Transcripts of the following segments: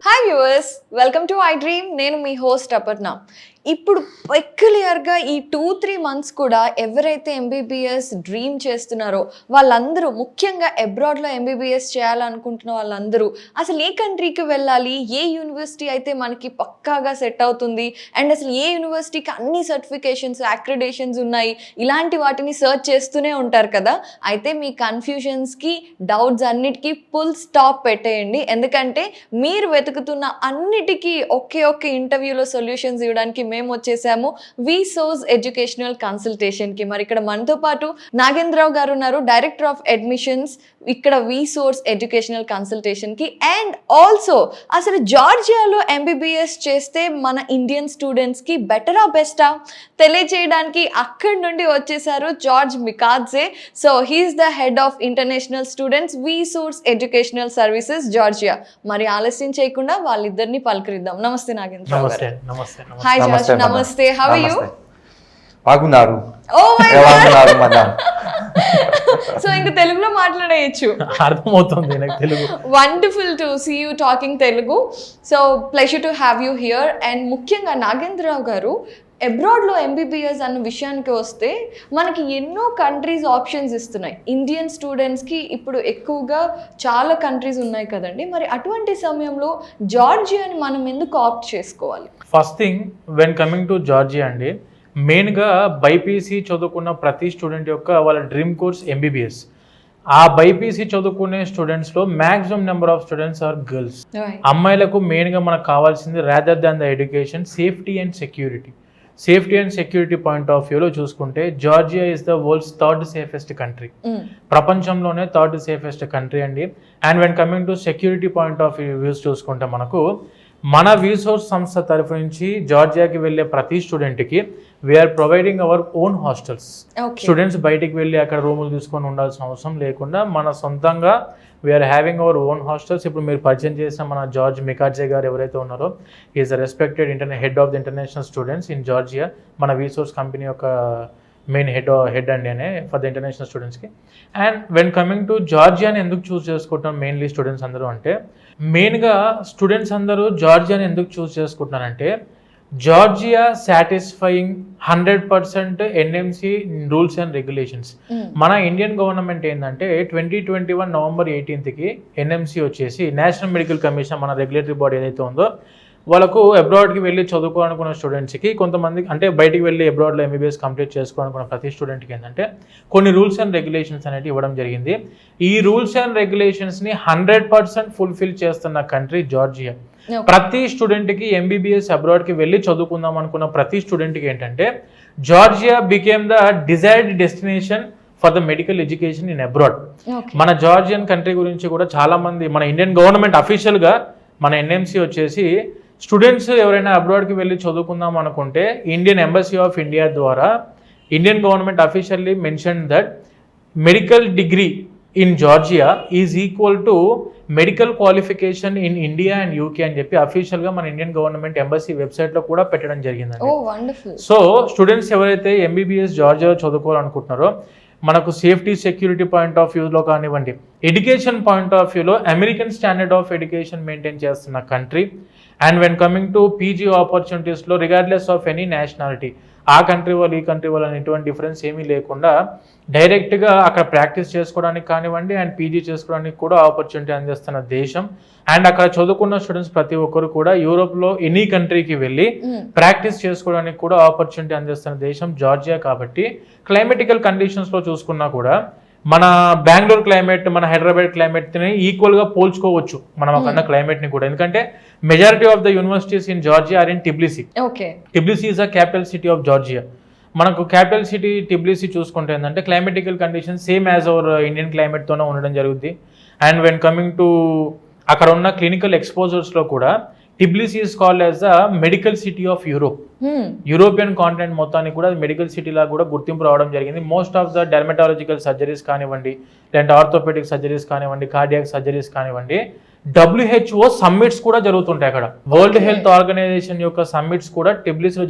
Hi viewers, welcome to I dream. నేను మీ host Aparna. ఇప్పుడు పెక్యులియర్గా ఈ 2-3 మంత్స్ కూడా ఎవరైతే ఎంబీబీఎస్ డ్రీమ్ చేస్తున్నారో వాళ్ళందరూ, ముఖ్యంగా అబ్రాడ్లో ఎంబీబీఎస్ చేయాలనుకుంటున్న వాళ్ళందరూ అసలు ఏ కంట్రీకి వెళ్ళాలి, ఏ యూనివర్సిటీ అయితే మనకి పక్కాగా సెట్ అవుతుంది, అండ్ అసలు ఏ యూనివర్సిటీకి అన్ని సర్టిఫికేషన్స్, అక్రిడేషన్స్ ఉన్నాయి, ఇలాంటి వాటిని సర్చ్ చేస్తూనే ఉంటారు కదా. అయితే మీ కన్ఫ్యూజన్స్కి, డౌట్స్ అన్నిటికీ ఫుల్ స్టాప్ పెట్టేయండి. ఎందుకంటే మీరు వెతుకుతున్న అన్నిటికీ ఒకే ఇంటర్వ్యూలో సొల్యూషన్స్ ఇవ్వడానికి మేము వచ్చేసాము VSOURCE ఎడ్యుకేషనల్ కన్సల్టేషన్కి. మరి ఇక్కడ మనతో పాటు నాగేంద్ర రావు గారు ఉన్నారు, డైరెక్టర్ ఆఫ్ అడ్మిషన్స్ ఇక్కడ VSOURCE ఎడ్యుకేషనల్ కన్సల్టేషన్కి. అండ్ ఆల్సో అసలు జార్జియాలో ఎంబీబీఎస్ చేస్తే మన ఇండియన్ స్టూడెంట్స్కి బెటరా బెస్టా తెలియజేయడానికి అక్కడి నుండి వచ్చేసారు George Mikadze. So he is the head of international students VSOURCE educational services Georgia. మరి ఆలస్యం చేయకుండా వాళ్ళిద్దరిని పలకరిద్దాం. నమస్తే నాగేంద్ర రావు గారు. హాయ్ జార్జ్, నమస్తే. How are you? బాగున్నారు. Oh my God. సో ఇంకా తెలుగులో మాట్లాడేయచ్చు, అర్థమవుతుంది నాకు Telugu. Wonderful to see you talking Telugu. So pleasure to have you here. And ముఖ్యంగా నాగేంద్ర రావు గారు, అబ్రాడ్లో ఎంబీబీఎస్ అన్న విషయానికి వస్తే మనకి ఎన్నో కంట్రీస్ ఆప్షన్స్ ఇస్తున్నాయి. ఇండియన్ స్టూడెంట్స్కి ఇప్పుడు ఎక్కువగా చాలా కంట్రీస్ ఉన్నాయి కదండి. మరి అటువంటి సమయంలో జార్జియాని మనం ఎందుకు ఆప్ట్ చేసుకోవాలి? First thing, when coming to Georgia అండి, మెయిన్గా బైపీసీ చదువుకున్న ప్రతి స్టూడెంట్ యొక్క వాళ్ళ డ్రీమ్ కోర్స్ ఎంబీబీఎస్. ఆ బైపీసీ చదువుకునే స్టూడెంట్స్లో maximum number of students are girls. అమ్మాయిలకు మెయిన్గా మనకు కావాల్సింది rather than the education, safety and security. Safety and security point of వ్యూలో చూసుకుంటే Georgia is the world's third safest country. ప్రపంచంలోనే థర్డ్ సేఫెస్ట్ కంట్రీ అండి. And when coming to security point of views చూసుకుంటే మనకు మన VSOURCE సంస్థ తరఫు నుంచి జార్జియాకి వెళ్ళే ప్రతి స్టూడెంట్కి we are providing our own hostels. Students బయటికి వెళ్ళి అక్కడ రూములు తీసుకొని ఉండాల్సిన అవసరం లేకుండా మన సొంతంగా we are having our own hostels. ఇప్పుడు మీరు పరిచయం చేసిన మన జార్జ్ మికాడ్జే గారు ఎవరైతే ఉన్నారో, is the respected head of the international students in Georgia. మన VSOURCE కంపెనీ యొక్క మెయిన్ హెడ్ అండి అనే ఫర్ ద ఇంటర్నేషనల్ స్టూడెంట్స్కి. అండ్ వెన్ కమింగ్ టు జార్జియాని ఎందుకు చూస్ చేసుకుంటాం మెయిన్లీ స్టూడెంట్స్ అందరూ అంటే, మెయిన్గా స్టూడెంట్స్ అందరూ జార్జియాని ఎందుకు చూస్ చేసుకుంటున్నారంటే, Georgia satisfying 100% NMC rules and regulations. మన ఇండియన్ గవర్నమెంట్ ఏంటంటే 2021 నవంబర్ 18కి NMC వచ్చేసి నేషనల్ మెడికల్ కమిషన్, మన రెగ్యులేటరీ బాడీ ఏదైతే ఉందో, వాళ్ళకు అబ్రాడ్కి వెళ్ళి చదువుకోవాలనుకున్న స్టూడెంట్స్కి, కొంతమంది అంటే బయటికి వెళ్ళి అబ్రాడ్లో ఎంబీబీఎస్ కంప్లీట్ చేసుకోవాలనుకున్న ప్రతి స్టూడెంట్కి ఏంటంటే కొన్ని రూల్స్ అండ్ రెగ్యులేషన్స్ అనేవి ఇవ్వడం జరిగింది. ఈ రూల్స్ అండ్ రెగ్యులేషన్స్ని 100% ఫుల్ఫిల్ చేస్తున్న కంట్రీ జార్జియా. ప్రతి స్టూడెంట్కి ఎంబీబీఎస్ అబ్రాడ్కి వెళ్ళి చదువుకుందాం అనుకున్న ప్రతి స్టూడెంట్కి ఏంటంటే Georgia became the desired destination for the medical education in abroad. మన జార్జియన్ కంట్రీ గురించి కూడా చాలామంది, మన ఇండియన్ గవర్నమెంట్ అఫీషియల్గా మన NMC వచ్చేసి స్టూడెంట్స్ ఎవరైనా అబ్రాడ్కి వెళ్ళి చదువుకుందాం అనుకుంటే ఇండియన్ ఎంబసీ ఆఫ్ ఇండియా ద్వారా Indian government officially mention that medical degree in Georgia is equal to medical qualification in India and UK అని చెప్పి అఫీషియల్గా మన ఇండియన్ గవర్నమెంట్ ఎంబసీ వెబ్సైట్లో కూడా పెట్టడం జరిగిందండి. సో స్టూడెంట్స్ ఎవరైతే ఎంబీబీఎస్ జార్జియాలో చదువుకోవాలనుకుంటున్నారో, మనకు సేఫ్టీ సెక్యూరిటీ పాయింట్ ఆఫ్ వ్యూలో కానివ్వండి, ఎడ్యుకేషన్ పాయింట్ ఆఫ్ వ్యూలో American standard of education maintain చేస్తున్న country. And when coming to PG ఆపర్చునిటీస్లో రిగార్డ్లెస్ ఆఫ్ ఎనీ నేషనాలిటీ, ఆ కంట్రీ వాళ్ళు ఈ కంట్రీ వాళ్ళు ఎటువంటి డిఫరెన్స్ ఏమీ లేకుండా డైరెక్ట్గా అక్కడ ప్రాక్టీస్ చేసుకోవడానికి కానివ్వండి అండ్ PG చేసుకోవడానికి కూడా ఆపర్చునిటీ అందిస్తున్న దేశం. అండ్ అక్కడ చదువుకున్న స్టూడెంట్స్ ప్రతి ఒక్కరు కూడా యూరోప్లో ఎనీ కంట్రీకి వెళ్ళి ప్రాక్టీస్ చేసుకోవడానికి కూడా ఆపర్చునిటీ అందిస్తున్న దేశం జార్జియా. కాబట్టి క్లైమేటికల్ కండిషన్స్లో చూసుకున్నా కూడా మన బెంగళూరు క్లైమేట్, మన హైదరాబాద్ క్లైమేట్ని ఈక్వల్గా పోల్చుకోవచ్చు మనం అక్కడ క్లైమేట్ని కూడా. ఎందుకంటే majority of the universities in Georgia are in Tbilisi. Tbilisi is a capital city of Georgia. మనకు క్యాపిటల్ సిటీ టిబ్లిసీ చూసుకుంటే ఏంటంటే climatical condition same as our Indian క్లైమేట్తోనే ఉండడం జరుగుద్ది. అండ్ వెన్ కమింగ్ టు అక్కడ ఉన్న క్లినికల్ ఎక్స్పోజర్స్లో కూడా టిబ్లిసీ is called as the medical city of Europe. European continent మొత్తానికి కూడా మెడికల్ సిటీలా కూడా గుర్తింపు రావడం జరిగింది. Most of the dermatological surgeries కానివ్వండి, లేదంటే ఆర్థోపెడిక్ సర్జరీస్ కానివ్వండి, కార్డియాక్ సర్జరీస్ కానివ్వండి, WHO సమ్మిట్స్ కూడా జరుగుతుంటాయి అక్కడ. వరల్డ్ హెల్త్ ఆర్గనైజేషన్ యొక్క సమ్మిట్స్ కూడా టిబ్లిసీలో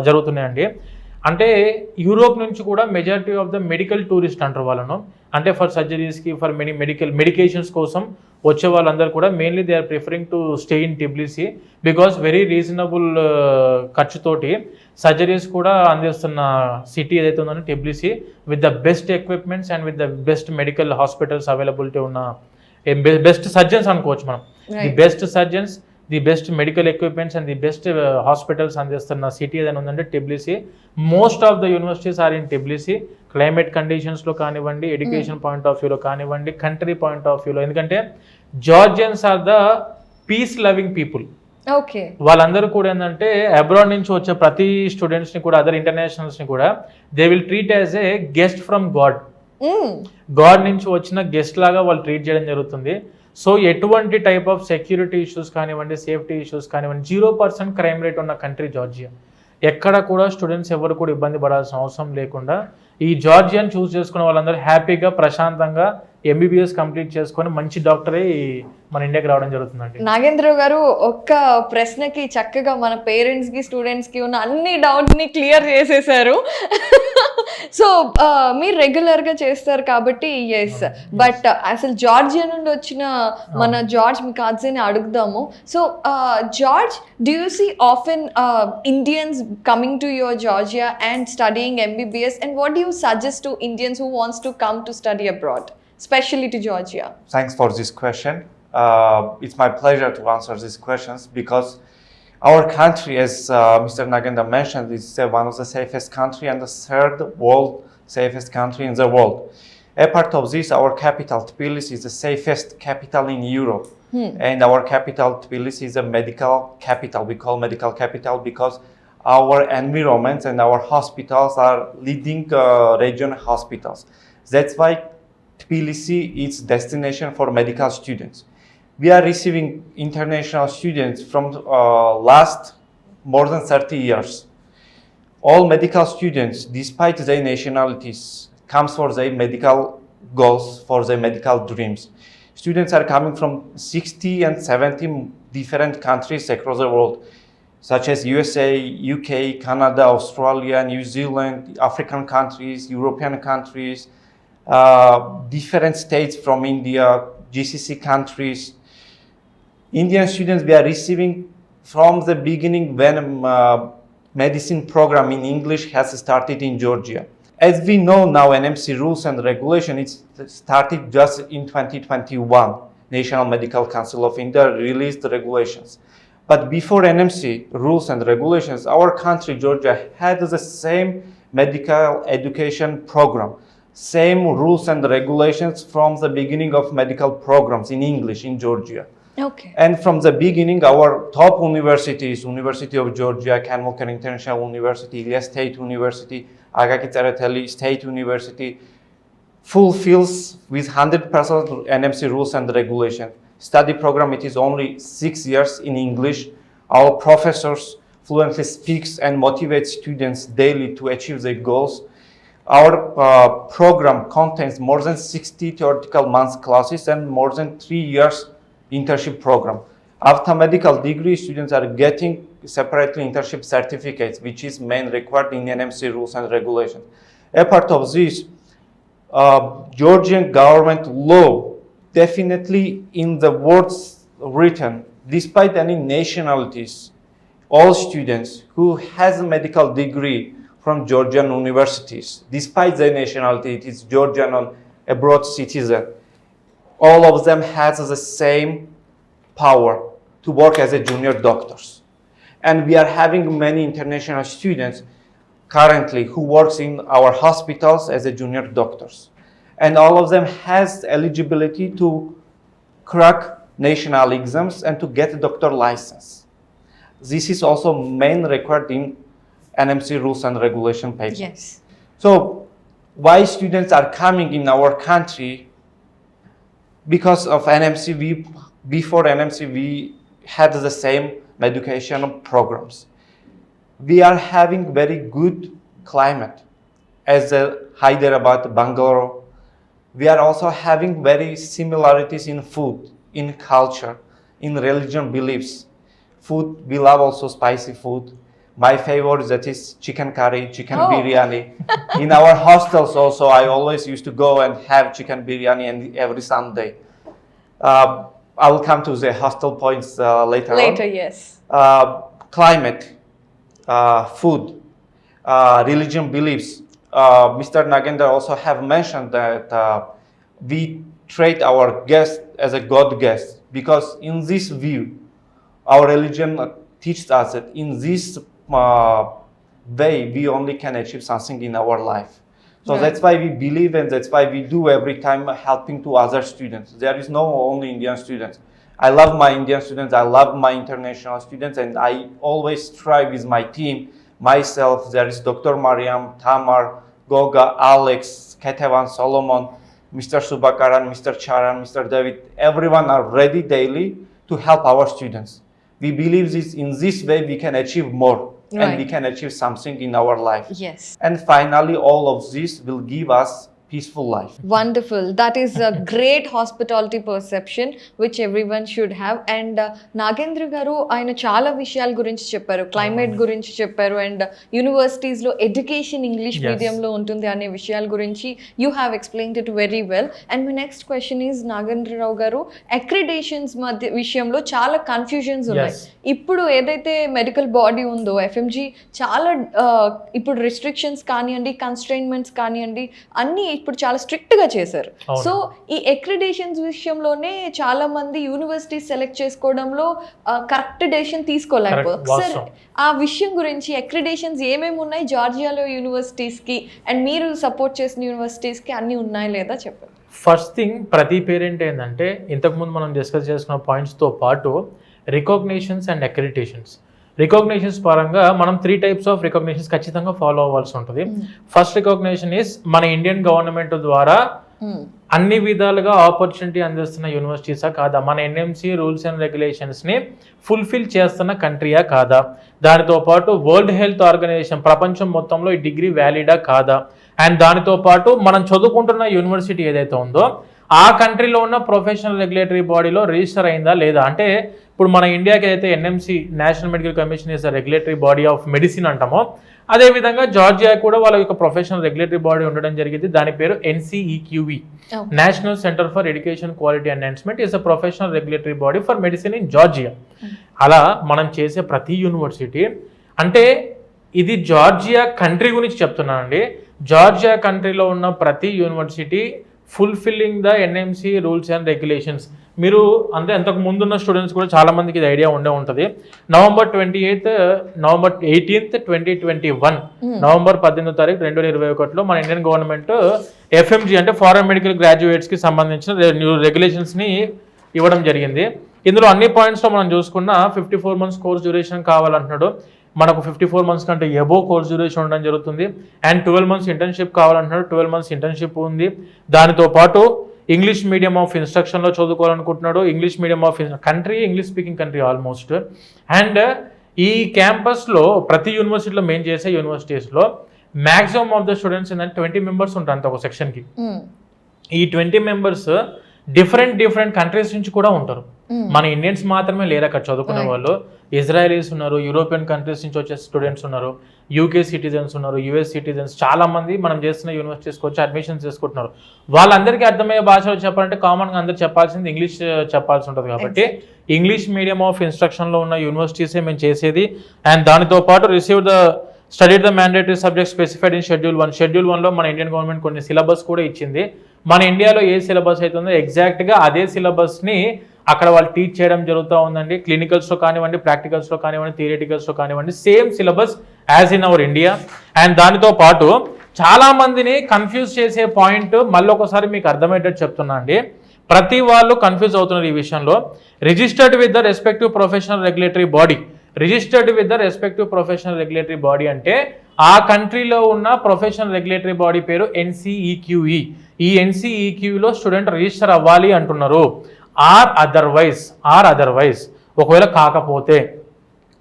జరుగుతున్నాయండి. అంటే యూరోప్ నుంచి కూడా majority of the medical tourist అంటారు వాళ్ళను, అంటే ఫర్ సర్జరీస్కి ఫర్ మెడికేషన్స్ కోసం వచ్చే వాళ్ళందరూ కూడా mainly they are preferring to stay in Tbilisi because very reasonable ఖర్చుతోటి సర్జరీస్ కూడా అందిస్తున్న సిటీ ఏదైతే ఉందో Tbilisi with the best equipments and with the best medical hospitals availability ఉన్న బెస్ట్ సర్జన్స్ అనుకోవచ్చు మనం. The best surgeons, the best medical equipments and the best hospitals అందిస్తున్న city ఏదైనా ఉందంటే Tbilisi. Most of the universities are in Tbilisi. Climate కండిషన్స్లో కానివ్వండి, education point of వ్యూలో కానివ్వండి, కంట్రీ పాయింట్ ఆఫ్ వ్యూలో, ఎందుకంటే Georgians are the peace loving people. Okay, వాళ్ళందరూ కూడా ఏంటంటే అబ్రాడ్ నుంచి వచ్చే ప్రతి స్టూడెంట్స్ని కూడా అదర్ ఇంటర్నేషనల్స్ని కూడా they will treat as a guest from God. God నుంచి వచ్చిన గెస్ట్ లాగా వాళ్ళు ట్రీట్ చేయడం జరుగుతుంది. సో ఎటువంటి టైప్ ఆఫ్ సెక్యూరిటీ ఇష్యూస్ కానివ్వండి, సేఫ్టీ ఇష్యూస్ కానివ్వండి, 0% క్రైమ్ రేట్ ఉన్న కంట్రీ జార్జియా. ఎక్కడ కూడా స్టూడెంట్స్ ఎవరు కూడా ఇబ్బంది పడాల్సిన అవసరం లేకుండా ఈ జార్జియాని చూస్ చేసుకున్న వాళ్ళందరూ హ్యాపీగా ప్రశాంతంగా ఎంబీబీఎస్ కంప్లీట్ చేసుకొని మంచి డాక్టరే మన ఇండియాకి రావడం జరుగుతుందండి. నాగేంద్ర గారు ఒక్క ప్రశ్నకి చక్కగా మన పేరెంట్స్కి స్టూడెంట్స్కి ఉన్న అన్ని డౌట్ని క్లియర్ చేసేసారు. సో మీరు రెగ్యులర్గా చేస్తారు కాబట్టి ఎస్, బట్ అసలు జార్జియా నుండి వచ్చిన మన జార్జ్ మికాడ్జేని అడుగుదాము. So George, do you see often Indians coming to your Georgia and studying MBBS, and what do you suggest to Indians who wants to come to study abroad, especially to Georgia? Thanks for this question. It's my pleasure to answer these questions because our country, as Mr. Nagendra mentioned, is one of the safest country and the third world safest country in the world. Apart of this, our capital Tbilisi is the safest capital in Europe, and our capital Tbilisi is a medical capital. We call medical capital because our environment and our hospitals are leading regional hospitals. That's why Tbilisi is destination for medical students. We are receiving international students from last more than 30 years. All medical students, despite their nationalities, comes for their medical goals, for their medical dreams. Students are coming from 60 and 70 different countries across the world, such as USA, UK, Canada, Australia, New Zealand, African countries, European countries, different states from India, GCC countries. Indian students we are receiving from the beginning when medicine program in English has started in Georgia. As we know now, NMC rules and regulation, it started just in 2021. National Medical Council of India released the regulations. But before NMC rules and regulations, our country, Georgia, had the same medical education program, same rules and regulations from the beginning of medical programs in English in Georgia. Okay. And from the beginning, our top universities, University of Georgia, Kanmulkar International University, Ilyas State University, Aga Khetchateli State University, fulfills with 100% NMC rules and regulation. Study program, it is only 6 years in English. Our professors fluently speaks and motivates students daily to achieve their goals. Our program contains more than 60 theoretical months classes and more than 3 years internship program. After medical degree, students are getting separately internship certificates, which is main required in NMC rules and regulations. Apart of this, Georgian government law definitely in the words written, despite any nationalities, all students who has a medical degree from Georgian universities, despite their nationality, it is Georgian or abroad citizen, all of them has the same power to work as a junior doctors. And we are having many international students currently who works in our hospitals as a junior doctors. And all of them has eligibility to crack national exams and to get a doctor license. This is also main required in NMC rules and regulation paper. Yes. So why students are coming in our country? Because of NMC, before NMC we had the same education programs. We are having very good climate as Hyderabad, Bangalore. We are also having very similarities in food, in culture, in religion beliefs. Food, we love also spicy food. My favorite that is chicken curry, chicken Oh. biryani. In our hostels also, I always used to go and have chicken biryani and every Sunday. I will come to the hostel points later on. Later, yes. Climate, food, religion beliefs. Mr. Nagendra also have mentioned that we treat our guest as a God guest, because in this view, our religion teaches us that in this way we only can achieve something in our life. So Right. that's why we believe, and that's why we do every time helping to other students. There is no only Indian students. I love my Indian students, I love my international students, and I always strive with my team, myself, there is Dr. Mariam, Tamar, Goga, Alex, Ketevan, Solomon, Mr. Subakaran, Mr. Charan, Mr. David, everyone are ready daily to help our students. We believe this in this way we can achieve more, and we Right. can achieve something in our life. Yes. And finally, all of this will give us peaceful life. Wonderful. That is a great hospitality perception which everyone should have. And Nagendra garu ఆయన చాలా విషయాల గురించి చెప్పారు, climate గురించి చెప్పారు, and యూనివర్సిటీస్లో education English Yes. మీడియంలో ఉంటుంది అనే విషయాల గురించి you have explained it very well. And my next question is Nagendra Rao garu, accreditations మధ్య విషయంలో చాలా కన్ఫ్యూజన్స్ ఉన్నాయి. Yes. ఇప్పుడు ఏదైతే మెడికల్ బాడీ ఉందో ఎఫ్ఎంజీ చాలా ఇప్పుడు రిస్ట్రిక్షన్స్ కానివ్వండి, కన్స్ట్రైన్మెంట్స్ కానివ్వండి, అన్నీ ఇప్పుడు చాలా స్ట్రిక్ట్ గా చేశారు. అవును. సో ఈ అక్రిడేషన్స్ విషయంలోనే చాలా మంది యూనివర్సిటీ సెలెక్ట్ చేసుకోవడంలో కరెక్ట్ డెసిషన్ తీసుకోలేకపోయారు. Correct, సార్ వాస్తవం. ఆ విషయం గురించి అక్రిడేషన్స్ ఏమేమి ఉన్నాయి జార్జియాలో యూనివర్సిటీస్ కి, అండ్ మీరు సపోర్ట్ చేసిన యూనివర్సిటీస్ కి అన్ని ఉన్నాయా లేదా చెప్పండి. ఫస్ట్ థింగ్, ప్రతి పేరెంట్ ఏంటంటే ఇంతకుముందు మనం డిస్కస్ చేసుకున్న పాయింట్స్తో పాటు రికగ్నిషన్స్ అండ్ అక్రిడిటేషన్స్. రికగ్నిషన్స్ పరంగా మనం 3 టైప్స్ ఆఫ్ రికగ్నిషన్స్ ఖచ్చితంగా ఫాలో అవ్వాల్సి ఉంటుంది. ఫస్ట్ రికగ్నిషన్ ఈస్ మన ఇండియన్ గవర్నమెంట్ ద్వారా అన్ని విధాలుగా ఆపర్చునిటీ అందిస్తున్న యూనివర్సిటీసా కాదా, మన ఎన్ఎంసీ రూల్స్ అండ్ రెగ్యులేషన్స్ని ఫుల్ఫిల్ చేస్తున్న కంట్రీయా కాదా, దానితో పాటు వరల్డ్ హెల్త్ ఆర్గనైజేషన్ ప్రపంచం మొత్తంలో ఈ డిగ్రీ వ్యాలిడా కాదా, అండ్ దానితో పాటు మనం చదువుకుంటున్న యూనివర్సిటీ ఏదైతే ఉందో ఆ కంట్రీలో ఉన్న ప్రొఫెషనల్ రెగ్యులేటరీ బాడీలో రిజిస్టర్ అయిందా లేదా. అంటే ఇప్పుడు మన ఇండియాకి అయితే NMC national medical commission is the regulatory body of medicine అంటామో, అదేవిధంగా జార్జియా కూడా వాళ్ళ యొక్క ప్రొఫెషనల్ రెగ్యులేటరీ బాడీ ఉండడం జరిగింది. దాని పేరు NCEQE, national centre for education quality enhancement, is a professional regulatory body for medicine in Georgia. అలా మనం చేసే ప్రతి యూనివర్సిటీ, అంటే ఇది జార్జియా కంట్రీ గురించి చెప్తున్నానండి, జార్జియా కంట్రీలో ఉన్న ప్రతి university fulfilling the NMC rules and regulations. మీరు అంటే అంతకు ముందున్న స్టూడెంట్స్ కూడా చాలా మందికి ఇది ఐడియా ఉండే ఉంటుంది. నవంబర్ 18th 2021, నవంబర్ 18వ తారీఖు 2021లో మన ఇండియన్ గవర్నమెంట్ ఎఫ్ఎంజీ అంటే ఫారెన్ మెడికల్ గ్రాడ్యుయేట్స్కి సంబంధించిన రెగ్యులేషన్స్ని ఇవ్వడం జరిగింది. ఇందులో అన్ని పాయింట్స్లో మనం చూసుకున్న 54 months కోర్స్ డ్యూరేషన్ కావాలంటున్నాడు, మనకు 54 months కంటే ఎబో కోర్స్ డ్యూరేషన్ ఉండడం జరుగుతుంది. అండ్ 12 months ఇంటర్న్షిప్ కావాలంటున్నాడు, 12 months ఇంటర్న్షిప్ ఉంది. దానితో పాటు ఇంగ్లీష్ మీడియం ఆఫ్ ఇన్స్ట్రక్షన్లో చదువుకోవాలనుకుంటున్నాడు, English medium of country, English speaking country almost. And ఈ క్యాంపస్లో ప్రతి యూనివర్సిటీలో మేము చేసే యూనివర్సిటీస్లో మ్యాక్సిమం ఆఫ్ ద స్టూడెంట్స్ ఏంటంటే 20 members ఉంటారు అంత ఒక సెక్షన్కి. ఈ 20 members డిఫరెంట్ కంట్రీస్ నుంచి కూడా ఉంటారు. మన ఇండియన్స్ మాత్రమే లేరు అక్కడ చదువుకునే వాళ్ళు, ఇజ్రాయలీస్ ఉన్నారు, యూరోపియన్ కంట్రీస్ నుంచి వచ్చే స్టూడెంట్స్ ఉన్నారు, యూకే సిటిజన్స్ ఉన్నారు, యుఎస్ సిటిజన్స్, చాలా మంది మనం చేస్తున్న యూనివర్సిటీస్కి వచ్చి అడ్మిషన్స్ చేసుకుంటున్నారు. వాళ్ళందరికీ అర్థమయ్యే భాషలో చెప్పాలంటే కామన్గా అందరు చెప్పాల్సింది ఇంగ్లీష్ చెప్పాల్సి ఉంటుంది. కాబట్టి ఇంగ్లీష్ మీడియం ఆఫ్ ఇన్స్ట్రక్షన్లో ఉన్న యూనివర్సిటీసే మేము చేసేది. అండ్ దానితో పాటు study the mandatory subject specified in schedule 1. Schedule 1లో మన ఇండియన్ గవర్నమెంట్ కొన్ని సిలబస్ కూడా ఇచ్చింది. మన ఇండియాలో ఏ సిలబస్ అవుతుందో ఎగ్జాక్ట్గా అదే సిలబస్ని అక్కడ వాళ్ళు టీచ్ చేయడం జరుగుతూ ఉందండి. క్లినికల్స్లో కానివ్వండి, ప్రాక్టికల్స్లో కానివ్వండి, థియరిటికల్స్లో కానివ్వండి, same syllabus as in our India. And దానితో పాటు చాలా మందిని కన్ఫ్యూజ్ చేసే పాయింట్ మళ్ళీ ఒకసారి మీకు అర్థమయ్యేటట్టు చెప్తున్నా అండి, ప్రతి వాళ్ళు కన్ఫ్యూజ్ అవుతున్నారు ఈ విషయంలో. Registered with the respective professional regulatory body, registered with the respective professional regulatory body అంటే ఆ కంట్రీలో ఉన్న ప్రొఫెషనల్ రెగ్యులేటరీ బాడీ పేరు NCEQE. ఈ NCEQEలో స్టూడెంట్ రిజిస్టర్ అవ్వాలి అంటున్నారు. ఆర్ అదర్వైజ్ ఒకవేళ కాకపోతే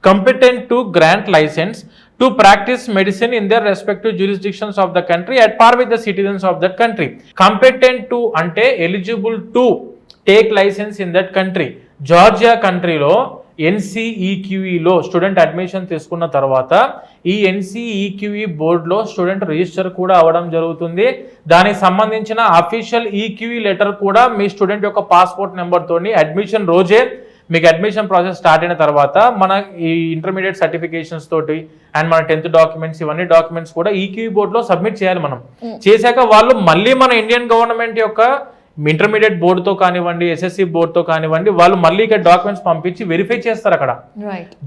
competent to grant license to practice medicine in their respective jurisdictions of the country at par with the citizens of that country. Competent to అంటే eligible to take license in that country. Georgia కంట్రీలో NCEQEలో student admission తీసుకున్న తర్వాత ఈ NCEQE బోర్డులో student register కూడా అవ్వడం జరుగుతుంది. దానికి సంబంధించిన అఫీషియల్ EQE లెటర్ కూడా మీ స్టూడెంట్ యొక్క పాస్పోర్ట్ నెంబర్తోని అడ్మిషన్ రోజే మీకు అడ్మిషన్ ప్రాసెస్ స్టార్ట్ అయిన తర్వాత మన ఈ ఇంటర్మీడియట్ సర్టిఫికేషన్స్ తోటి అండ్ మన 10th డాక్యుమెంట్స్ ఇవన్నీ డాక్యుమెంట్స్ కూడా EQE బోర్డులో సబ్మిట్ చేయాలి. మనం చేశాక వాళ్ళు మళ్ళీ మన ఇండియన్ గవర్నమెంట్ యొక్క ఇంటర్మీడియట్ బోర్డుతో కానివ్వండి, SSC బోర్డుతో కానివ్వండి, వాళ్ళు మళ్ళీ ఇక్కడ డాక్యుమెంట్స్ పంపించి వెరిఫై చేస్తారు. అక్కడ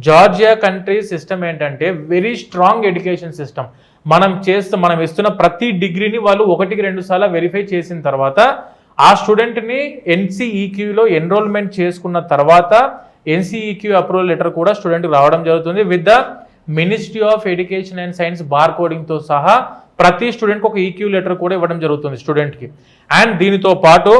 జార్జియా కంట్రీ సిస్టమ్ ఏంటంటే వెరీ స్ట్రాంగ్ ఎడ్యుకేషన్ సిస్టమ్. మనం ఇస్తున్న ప్రతి డిగ్రీని వాళ్ళు 1-2 సార్లు వెరిఫై చేసిన తర్వాత ఆ స్టూడెంట్ని NCEQలో ఎన్రోల్మెంట్ చేసుకున్న తర్వాత NCEQ అప్రూవల్ లెటర్ కూడా స్టూడెంట్కి రావడం జరుగుతుంది. With the ministry of education and science bar కోడింగ్తో సహా ప్రతి స్టూడెంట్కి ఒక EQ లెటర్ కూడా ఇవ్వడం జరుగుతుంది స్టూడెంట్కి. అండ్ దీనితో పాటు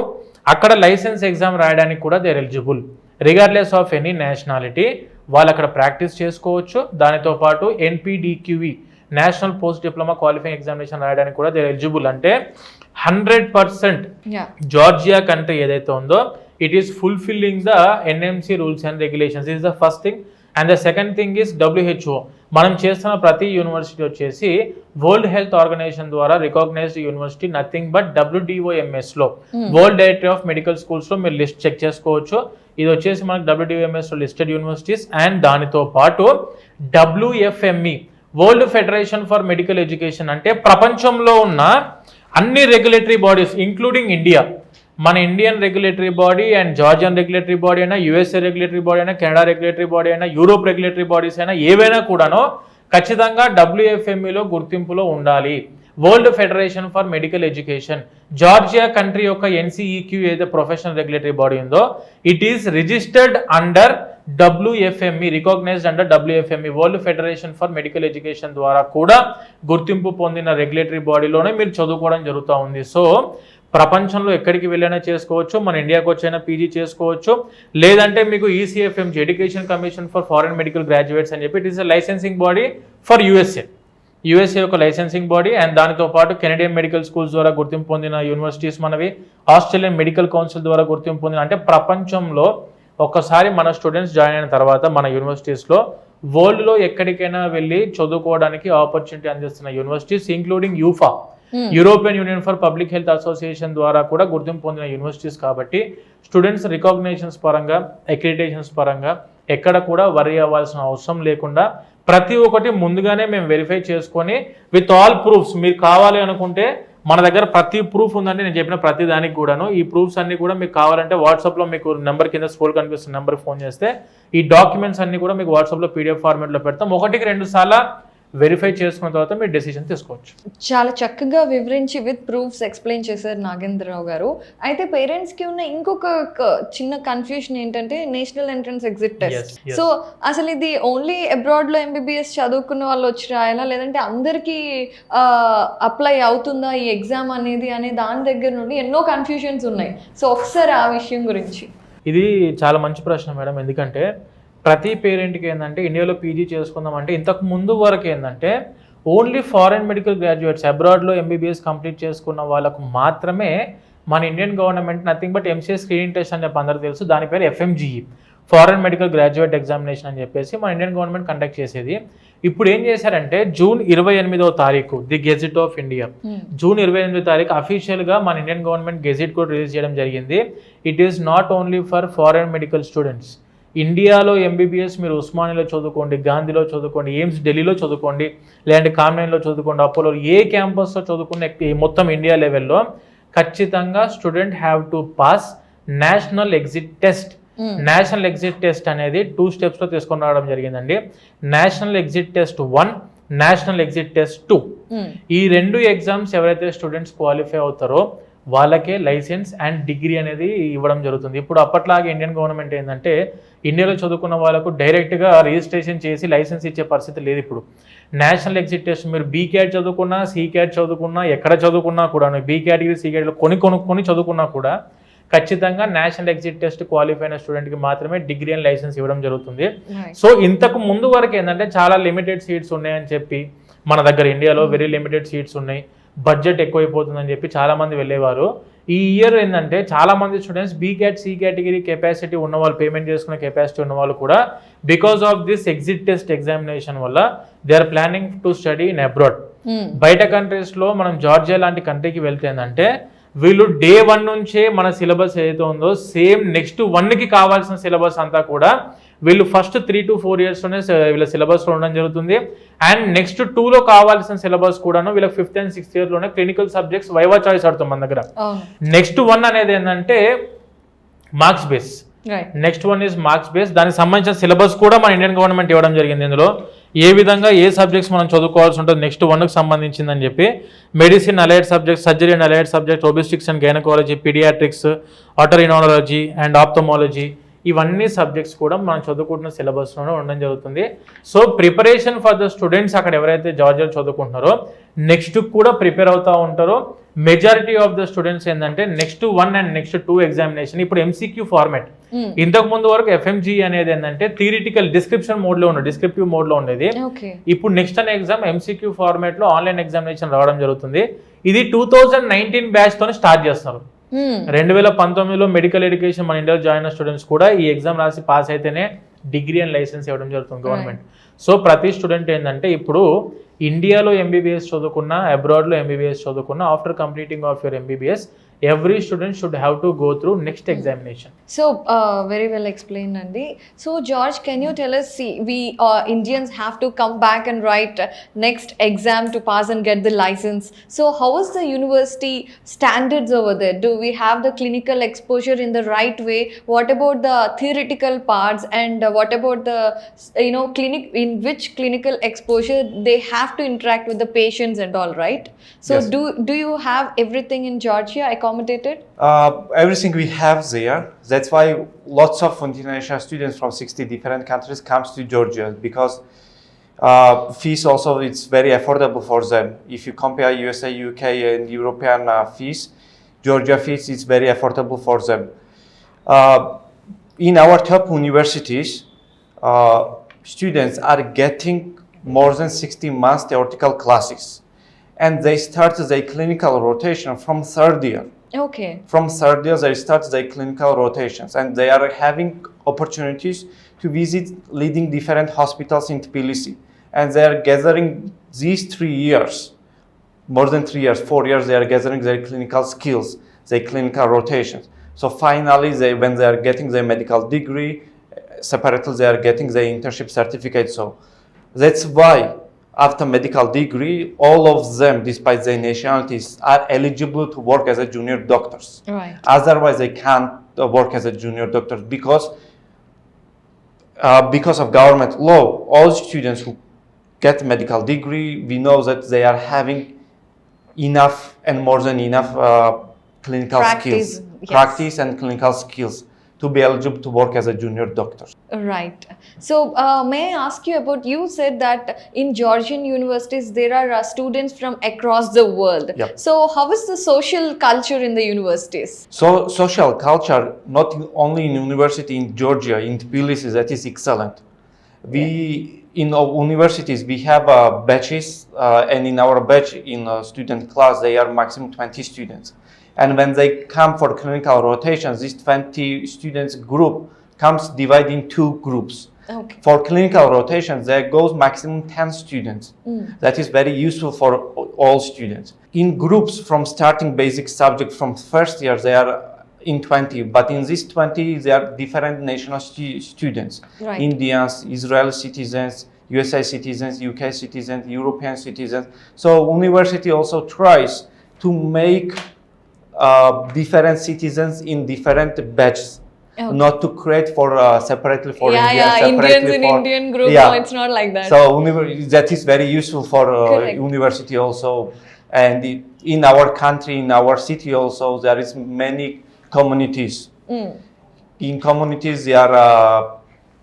అక్కడ లైసెన్స్ ఎగ్జామ్ రాయడానికి కూడా they are eligible regardless of any nationality. వాళ్ళు అక్కడ ప్రాక్టీస్ చేసుకోవచ్చు. దానితో పాటు NPDQE national post diploma qualifying examination రాయడానికి కూడా దే ఆర్ ఎలిజిబుల్. అంటే 100% జార్జియా కంట్రీ ఏదైతే ఉందో it is fulfilling the NMC rules and regulations is the first thing. And the second thing is WHO. మనం చేస్తున్న ప్రతి యూనివర్సిటీ వచ్చేసి వరల్డ్ హెల్త్ ఆర్గనైజేషన్ ద్వారా రికాగ్నైజ్డ్ యూనివర్సిటీ, నథింగ్ బట్ WDOMSలో world directory of medical స్కూల్స్లో మీరు లిస్ట్ చెక్ చేసుకోవచ్చు. ఇది వచ్చేసి మనకు WDOMSలో లిస్టెడ్ యూనివర్సిటీస్. అండ్ దానితో పాటు WFME world federation for medical education, అంటే ప్రపంచంలో ఉన్న అన్ని రెగ్యులేటరీ బాడీస్ ఇంక్లూడింగ్ ఇండియా, మన Indian regulatory body and Georgian regulatory body అయినా, USA రెగ్యులేటరీ బాడీ అయినా, కెనడా రెగ్యులేటరీ బాడీ అయినా, యూరోప్ రెగ్యులేటరీ బాడీస్ అయినా ఏవైనా కూడానో ఖచ్చితంగా WFMEలో గుర్తింపులో ఉండాలి. World federation for medical education Georgia country యొక్క NCEQ ఏదైతే ప్రొఫెషనల్ రెగ్యులేటరీ బాడీ ఉందో it is registered under WFME, recognised under WFME world federation for medical education ద్వారా కూడా గుర్తింపు పొందిన రెగ్యులేటరీ బాడీలోనే మీరు చదువుకోవడం జరుగుతూ ఉంది. సో ప్రపంచంలో ఎక్కడికి వెళ్ళైనా చేసుకోవచ్చు, మన ఇండియాకి వచ్చైనా PG చేసుకోవచ్చు, లేదంటే మీకు ECFMG education commission for foreign medical graduates అని చెప్పి it is a licensing body for USA యొక్క లైసెన్సింగ్ బాడీ. అండ్ దానితో పాటు కెనడియన్ మెడికల్ స్కూల్స్ ద్వారా గుర్తింపు పొందిన యూనివర్సిటీస్ మనవి, ఆస్ట్రేలియన్ మెడికల్ కౌన్సిల్ ద్వారా గుర్తింపు పొందిన, అంటే ప్రపంచంలో ఒక్కసారి మన స్టూడెంట్స్ జాయిన్ అయిన తర్వాత మన యూనివర్సిటీస్లో వరల్డ్లో ఎక్కడికైనా వెళ్ళి చదువుకోవడానికి ఆపర్చునిటీ అందిస్తున్న universities including EUPHA European union for public health association ద్వారా కూడా గుర్తింపు పొందిన యూనివర్సిటీస్. కాబట్టి స్టూడెంట్స్ రికాగ్నేషన్స్ పరంగా, అక్రిడిటేషన్స్ పరంగా ఎక్కడ కూడా వరీ అవ్వాల్సిన అవసరం లేకుండా ప్రతి ఒక్కటి ముందుగానే మేము వెరిఫై చేసుకొని విత్ ఆల్ ప్రూఫ్స్, మీరు కావాలి అనుకుంటే మన దగ్గర ప్రతి ప్రూఫ్ ఉందండి. నేను చెప్పిన ప్రతి దానికి కూడాను ఈ ప్రూఫ్స్ అన్ని కూడా మీకు కావాలంటే వాట్సాప్లో మీకు నెంబర్ కింద స్క్రోల్ కనిపిస్తున్న నెంబర్కి ఫోన్ చేస్తే ఈ డాక్యుమెంట్స్ అన్ని కూడా మీకు వాట్సాప్లో PDF ఫార్మాట్లో పెడతాం. 1-2 సార్లు వెరిఫై చేసుకున్న తర్వాత మీరు డెసిషన్ తీసుకోవచ్చు. చాలా చక్కగా వివరించి విత్ ప్రూఫ్స్ ఎక్స్ప్లెయిన్ చేశారు నాగేంద్రరావు గారు. అయితే పేరెంట్స్కి ఉన్న ఇంకొక చిన్న కన్ఫ్యూషన్ ఏంటంటే national entrance exit test. So అసలు ఇది ఓన్లీ అబ్రాడ్లో MBBS చదువుకున్న వాళ్ళు వచ్చి రాయాలా, లేదంటే అందరికీ అప్లై అవుతుందా ఈ ఎగ్జామ్ అనేది అనే దాని దగ్గర నుండి ఎన్నో కన్ఫ్యూజన్స్ ఉన్నాయి. సో ఒకసారి ఆ విషయం గురించి. ఇది చాలా మంచి ప్రశ్న మేడం. ఎందుకంటే ప్రతి పేరెంట్కి ఏంటంటే ఇండియాలో PG చేసుకుందాం అంటే ఇంతకు ముందు వరకు ఏంటంటే ఓన్లీ ఫారెన్ మెడికల్ గ్రాడ్యుయేట్స్ అబ్రాడ్లో MBBS కంప్లీట్ చేసుకున్న వాళ్ళకు మాత్రమే మన Indian government nothing but MCA screening test అని చెప్పి అందరూ తెలుసు, దాని పేరు FMGE foreign medical graduate examination అని చెప్పేసి మన ఇండియన్ గవర్నమెంట్ కండక్ట్ చేసేది. ఇప్పుడు ఏం చేశారంటే జూన్ 28వ తారీఖు the gazette of India, June 28వ తారీఖు అఫీషియల్గా మన ఇండియన్ గవర్నమెంట్ గెజిట్ కూడా రిలీజ్ చేయడం జరిగింది. It is not only for foreign medical students. ఇండియాలో MBBS మీరు ఉస్మానియాలో చదువుకోండి, గాంధీలో చదువుకోండి, ఎయిమ్స్ ఢిల్లీలో చదువుకోండి, లేదంటే కామ్నైన్లో చదువుకోండి, అపోలో ఏ క్యాంపస్లో చదువుకున్న మొత్తం ఇండియా లెవెల్లో ఖచ్చితంగా student have to pass national exit test. National exit test అనేది 2 స్టెప్స్లో తీసుకొని రావడం జరిగిందండి. National exit test 1, national exit test 2. ఈ 2 ఎగ్జామ్స్ ఎవరైతే స్టూడెంట్స్ క్వాలిఫై అవుతారో వాళ్ళకే లైసెన్స్ అండ్ డిగ్రీ అనేది ఇవ్వడం జరుగుతుంది. ఇప్పుడు అప్పట్లాగే ఇండియన్ గవర్నమెంట్ ఏంటంటే ఇండియాలో చదువుకున్న వాళ్ళకు డైరెక్ట్గా రిజిస్ట్రేషన్ చేసి లైసెన్స్ ఇచ్చే పరిస్థితి లేదు. ఇప్పుడు నేషనల్ ఎగ్జిట్ టెస్ట్ మీరు BCAT చదువుకున్నా, CCAT చదువుకున్నా, ఎక్కడ చదువుకున్నా కూడా B కేటగిరీ C కేటగిరీలో కొనుక్కొని చదువుకున్నా కూడా ఖచ్చితంగా నేషనల్ ఎగ్జిట్ టెస్ట్ క్వాలిఫై అయిన స్టూడెంట్కి మాత్రమే డిగ్రీ అండ్ లైసెన్స్ ఇవ్వడం జరుగుతుంది. సో ఇంతకు ముందు వరకు ఏంటంటే చాలా లిమిటెడ్ సీట్స్ ఉన్నాయని చెప్పి మన దగ్గర ఇండియాలో వెరీ లిమిటెడ్ సీట్స్ ఉన్నాయి, బడ్జెట్ ఎక్కువైపోతుందని చెప్పి చాలామంది వెళ్ళేవారు. ఈ ఇయర్ ఏంటంటే చాలా మంది students B cat C category capacity ఉన్న వాళ్ళు, పేమెంట్ చేసుకునే కెపాసిటీ ఉన్న వాళ్ళు కూడా because of this exit test examination వల్ల they are planning to study in abroad. బయట కంట్రీస్లో మనం జార్జియా లాంటి కంట్రీకి వెళ్తే ఏంటంటే వీళ్ళు డే 1 నుంచే మన సిలబస్ ఏదైతే ఉందో సేమ్ నెక్స్ట్ 1కి కావాల్సిన సిలబస్ అంతా కూడా వీళ్ళు ఫస్ట్ 3 to 4 ఇయర్స్లోనే వీళ్ళ సిలబస్లో ఉండడం జరుగుతుంది. అండ్ నెక్స్ట్ 2లో కావాల్సిన సిలబస్ కూడాను వీళ్ళకి 5th and 6th ఇయర్లోనే క్లినికల్ సబ్జెక్ట్స్ వైవా చాయిస్ ఆడుతాం మన దగ్గర. నెక్స్ట్ 1 అనేది ఏంటంటే marks base. Next 1 is marks base. దానికి సంబంధించిన సిలబస్ కూడా మన ఇండియన్ గవర్నమెంట్ ఇవ్వడం జరిగింది. ఇందులో ఏ విధంగా ఏ సబ్జెక్ట్స్ మనం చదువుకోవాల్సి ఉంటుంది నెక్స్ట్ 1కి సంబంధించిందని చెప్పి medicine allied subjects, surgery and allied subjects, obstetrics and gynaecology, paediatrics, otorhinology and ophthalmology, ఇవన్నీ సబ్జెక్ట్స్ కూడా మనం చదువుకుంటున్న సిలబస్లోనే ఉండడం జరుగుతుంది. So preparation for the students అక్కడ ఎవరైతే జార్జియాలో చదువుకుంటున్నారో నెక్స్ట్ కూడా ప్రిపేర్ అవుతూ ఉంటారో. మెజారిటీ ఆఫ్ ద స్టూడెంట్స్ ఏంటంటే నెక్స్ట్ 1 and నెక్స్ట్ 2 ఎగ్జామినేషన్ ఇప్పుడు MCQ ఫార్మాట్. ఇంతకు ముందు వరకు FMG అనేది ఏంటంటే థియరిటికల్ డిస్క్రిప్టివ్ మోడ్లో ఉండేది. ఇప్పుడు నెక్స్ట్ అనే ఎగ్జామ్ MCQ ఫార్మాట్లో ఆన్లైన్ ఎగ్జామినేషన్ రావడం జరుగుతుంది. ఇది 2019 బ్యాచ్తో స్టార్ట్ చేస్తున్నారు. 2019లో మెడికల్ ఎడ్యుకేషన్ మన ఇండియాలో జాయిన్ అయిన స్టూడెంట్స్ కూడా ఈ ఎగ్జామ్ రాసి పాస్ అయితేనే డిగ్రీ అండ్ లైసెన్స్ ఇవ్వడం జరుగుతుంది గవర్నమెంట్. సో ప్రతి స్టూడెంట్ ఏంటంటే ఇప్పుడు ఇండియాలో MBBS చదువుకున్న, అబ్రాడ్లో MBBS చదువుకున్న, after completing of your MBBS every student should have to go through next examination. So very well explained, Nandi. So George, can you tell us, see, we Indians have to come back and write next exam to pass and get the license. So how is the university standards over there? Do we have the clinical exposure in the right way? What about the theoretical parts, and what about the clinic, in which clinical exposure they have to interact with the patients and all, right? So yes. Do you have everything in Georgia accommodated? Everything we have there. That's why lots of international students from 60 different countries comes to Georgia, because fees also it's very affordable for them. If you compare USA, UK and European fees, Georgia fees is very affordable for them. In our top universities, students are getting more than 60 months theoretical classes, and they start their clinical rotation from 3rd year. Okay. From 3rd year, they start their clinical rotations, and they are having opportunities to visit leading different hospitals in Tbilisi. And they are gathering these 3 years, more than 3 years, 4 years, they are gathering their clinical skills, their clinical rotations. So finally, when they are getting their medical degree, separately they are getting their internship certificate. So that's why after medical degree, all of them, despite their nationalities, are eligible to work as a junior doctors. Right. Otherwise, they can't work as a junior doctor because of government law. All students who get medical degree, we know that they are having enough and more than enough clinical skills, yes. Practice and clinical skills to be eligible to work as a junior doctor. Right. So may I ask you about, you said that in Georgian universities there are students from across the world. Yep. So how is the social culture in the universities? So social culture, not only in university in Georgia, in Tbilisi, that is excellent. In our universities we have batches, and in our batch in student class they are maximum 20 students. And when they come for clinical rotations, this 20 students group comes divided in 2 groups. Okay. For clinical rotations, there goes maximum 10 students. That is very useful for all students. In groups from starting basic subject from 1st year, they are in 20, but in these 20, they are different national students. Right. Indians, Israeli citizens, USA citizens, UK citizens, European citizens. So university also tries to make different citizens in different batches. Okay. Not to create for separately for Indians, separately Indians in for Indian group. Yeah. No, it's not like that. So that is very useful for university also, and in our country, in our city also, there is many communities. In communities, there are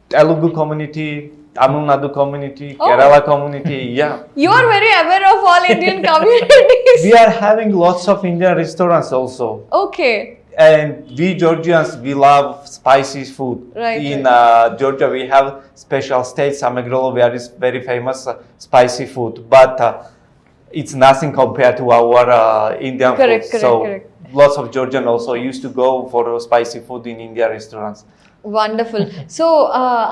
Telugu community, Tamil Nadu community, Kerala community. Yeah. You are very aware of all Indian communities. We are having lots of Indian restaurants also. Okay. And we Georgians, we love spicy food. Right. In Georgia, we have special state, Samegrelo, where is very famous spicy food. But it's nothing compared to our Indian Correct, food. correct, So correct. lots of Georgian also used to go for spicy food in India restaurants. Wonderful. So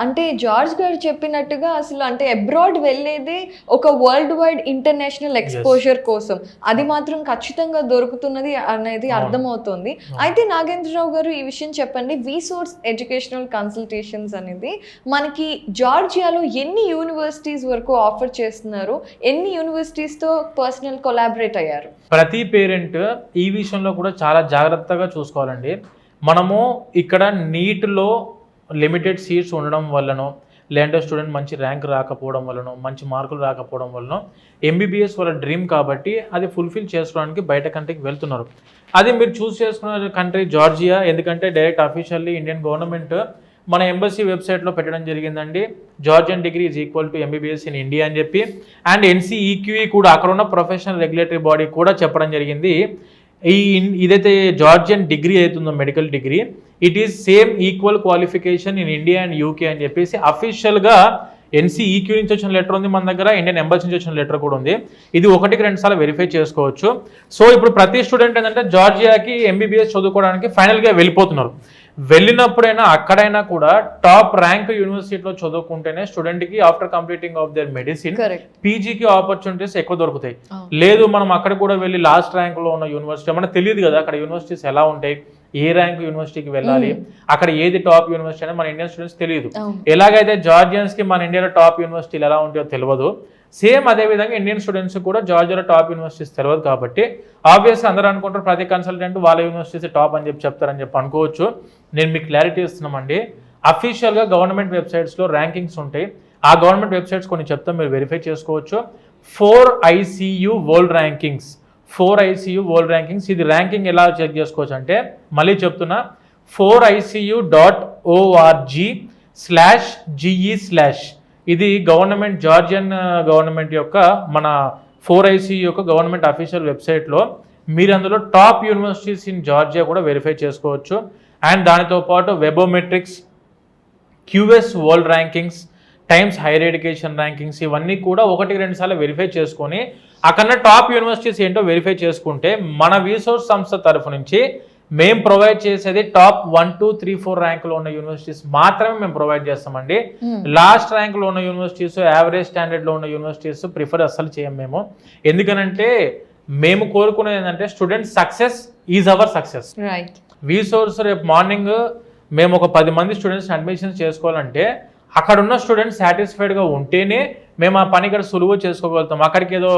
అంటే George గారు చెప్పినట్టుగా అసలు అంటే abroad వెళ్ళేది ఒక world wide international exposure కోసం, అది మాత్రం ఖచ్చితంగా దొరుకుతున్నది అనేది అర్థమవుతుంది. అయితే నాగేంద్రరావు గారు ఈ విషయం చెప్పండి, VSOURCE ఎడ్యుకేషనల్ కన్సల్టేషన్స్ అనేది మనకి జార్జియాలో ఎన్ని యూనివర్సిటీస్ వరకు ఆఫర్ చేస్తున్నారు, ఎన్ని యూనివర్సిటీస్తో పర్సనల్ కొలాబరేట్ అయ్యారు? ప్రతి పేరెంట్ ఈ విషయంలో కూడా చాలా జాగ్రత్తగా చూసుకోవాలండి. మనము ఇక్కడ నీట్లో లిమిటెడ్ సీట్స్ ఉండడం వల్లనో, లేదంటే స్టూడెంట్ మంచి ర్యాంక్ రాకపోవడం వల్లనో, మంచి మార్కులు రాకపోవడం వల్లనో, MBBS వాళ్ళ డ్రీమ్ కాబట్టి అది ఫుల్ఫిల్ చేసుకోవడానికి బయట కంట్రీకి వెళ్తున్నారు. అది మీరు చూస్ చేసుకున్న కంట్రీ జార్జియా, ఎందుకంటే డైరెక్ట్ అఫీషియల్లీ ఇండియన్ గవర్నమెంట్ మన ఎంబసీ వెబ్సైట్లో పెట్టడం జరిగిందండి. Georgian degree is equal to MBBS in India అని చెప్పి, అండ్ NCEQE కూడా అక్కడ ఉన్న ప్రొఫెషనల్ రెగ్యులేటరీ బాడీ కూడా చెప్పడం జరిగింది. ఇదైతే జార్జియన్ డిగ్రీ అవుతుందో medical degree, it is same equal qualification in India and UK అని చెప్పేసి అఫీషియల్గా NCEQ నుంచి వచ్చిన లెటర్ ఉంది మన దగ్గర, ఇండియన్ ఎంబసీ నుంచి వచ్చిన లెటర్ కూడా ఉంది. ఇది 1-2 సార్లు వెరిఫై చేసుకోవచ్చు. సో ఇప్పుడు ప్రతి స్టూడెంట్ ఏంటంటే జార్జియాకి MBBS చదువుకోవడానికి ఫైనల్గా వెళ్ళిపోతున్నారు. వెళ్ళినప్పుడైనా అక్కడైనా కూడా టాప్ ర్యాంక్ యూనివర్సిటీలో చదువుకుంటేనే స్టూడెంట్కి after completing of their medicine పీజీకి ఆపర్చునిటీస్ ఎక్కువ దొరుకుతాయి. లేదు మనం అక్కడ కూడా వెళ్ళి లాస్ట్ ర్యాంక్లో ఉన్న యూనివర్సిటీ, మనకు తెలియదు కదా అక్కడ యూనివర్సిటీస్ ఎలా ఉంటాయి, ఏ ర్యాంక్ యూనివర్సిటీకి వెళ్ళాలి, అక్కడ ఏది టాప్ యూనివర్సిటీ అనేది మన ఇండియన్ స్టూడెంట్స్ తెలియదు. ఎలాగైతే జార్జియన్స్కి మన ఇండియాలో టాప్ యూనివర్సిటీలు ఎలా ఉంటాయో తెలియదు, సేమ్ అదే విధంగా ఇండియన్ స్టూడెంట్స్ కూడా జార్జియాలో టాప్ యూనివర్సిటీస్ తెలియదు. కాబట్టి ఆబ్వియస్గా అందరూ అనుకుంటారు ప్రతి కన్సల్టెంట్ వాళ్ళ యూనివర్సిటీస్ టాప్ అని చెప్తారని చెప్పి అనుకోవచ్చు. నేను మీకు క్లారిటీ ఇస్తున్నామండి, అఫీషియల్గా గవర్నమెంట్ వెబ్సైట్స్లో ర్యాంకింగ్స్ ఉంటాయి. ఆ గవర్నమెంట్ వెబ్సైట్స్ కొన్ని చెప్తాం, మీరు వెరిఫై చేసుకోవచ్చు. 4ICU world rankings, 4ICU world rankings. ఇది ర్యాంకింగ్ ఎలా చెక్ చేసుకోవచ్చు అంటే మళ్ళీ చెప్తున్నా, 4ICU.org/GE/. ఇది గవర్నమెంట్ జార్జియన్ గవర్నమెంట్ యొక్క మన 4ICU యొక్క గవర్నమెంట్ అఫీషియల్ వెబ్సైట్లో మీరు అందులో టాప్ యూనివర్సిటీస్ ఇన్ జార్జియా కూడా వెరిఫై చేసుకోవచ్చు. అండ్ దానితో పాటు వెబోమెట్రిక్స్, QS world rankings, times higher education rankings, ఇవన్నీ కూడా 1-2 సార్లు వెరిఫై చేసుకొని అక్కడ టాప్ యూనివర్సిటీస్ ఏంటో వెరిఫై చేసుకుంటే మన VSOURCE సంస్థ తరఫు నుంచి మేము ప్రొవైడ్ చేసేది టాప్ 1, 2, 3, 4 ర్యాంకులో ఉన్న యూనివర్సిటీస్ మాత్రమే మేము ప్రొవైడ్ చేస్తామండి. లాస్ట్ ర్యాంకులో ఉన్న యూనివర్సిటీస్, యావరేజ్ స్టాండర్డ్లో ఉన్న యూనివర్సిటీస్ ప్రిఫర్ అస్సలు చేయం మేము. ఎందుకనంటే మేము కోరుకునేది ఏంటంటే student success is our success. VSOURCE రేపు మార్నింగ్ మేము ఒక 10 మంది స్టూడెంట్స్ అడ్మిషన్స్ చేసుకోవాలంటే అక్కడ ఉన్న స్టూడెంట్స్ సాటిస్ఫైడ్గా ఉంటేనే మేము ఆ పని ఇక్కడ సులువు చేసుకోగలుగుతాం. అక్కడికి ఏదో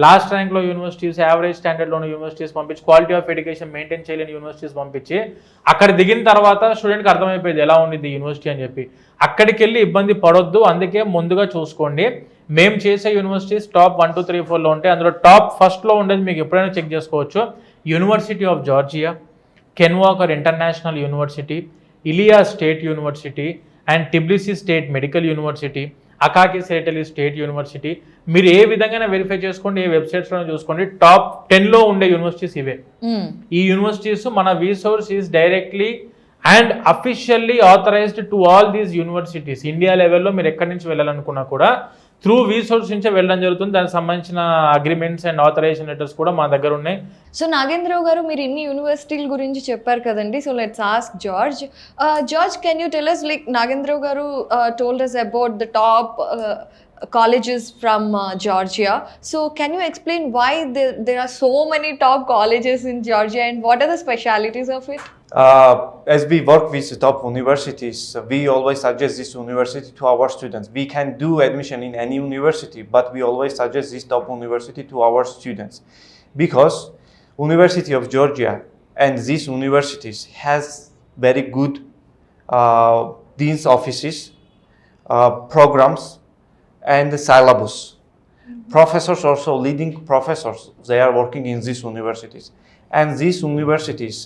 లాస్ట్ ర్యాంక్లో యూనివర్సిటీస్, యావరేజ్ స్టాండర్డ్లో ఉన్న యూనివర్సిటీస్ పంపించి, క్వాలిటీ ఆఫ్ ఎడ్యుకేషన్ మెయింటైన్ చేయలేని యూనివర్సిటీస్ పంపించి అక్కడ దిగిన తర్వాత స్టూడెంట్కి అర్థమైపోయింది ఎలా ఉండిద్ది యూనివర్సిటీ అని చెప్పి. అక్కడికి వెళ్ళి ఇబ్బంది పడొద్దు, అందుకే ముందుగా చూసుకోండి. మేము చేసే యూనివర్సిటీస్ టాప్ 1, 2, 3, 4లో ఉంటాయి. అందులో టాప్ ఫస్ట్లో ఉండేది మీకు ఎప్పుడైనా చెక్ చేసుకోవచ్చు. University of Georgia, Ken Walker international university, Ilia state university, and Tbilisi state medical university, Akaki Tsereteli state university. మీరు ఏ విధంగా వెరిఫై చేసుకోండి, ఏ వెబ్సైట్స్లో చూసుకోండి, టాప్ 10లో ఉండే యూనివర్సిటీస్ ఇవే. ఈ యూనివర్సిటీస్ మన VSOURCE is directly and officially authorised to all these universities. India లెవెల్లో మీరు ఎక్కడి నుంచి వెళ్ళాలనుకున్నా కూడా త్రూ VSOURCE నుంచే వెళ్ళడం జరుగుతుంది. దానికి సంబంధించిన అగ్రిమెంట్స్ అండ్ ఆథరైజేషన్ లెటర్స్ కూడా మా దగ్గర ఉన్నాయి. సో నాగేంద్రరావు గారు, మీరు ఇన్ని యూనివర్సిటీల గురించి చెప్పారు కదండి. So let's ask George. George, can you tell us, like Nagendra గారు told us about the top colleges from Georgia. So can you explain why there are so many top colleges in Georgia and what are the specialities of it? As we work with top universities, we always suggest this university to our students. We can do admission in any university, but we always suggest this top university to our students because University of Georgia and these universities has very good dean's offices, programs, and the syllabus. Professors also, leading professors, they are working in these universities, and these universities,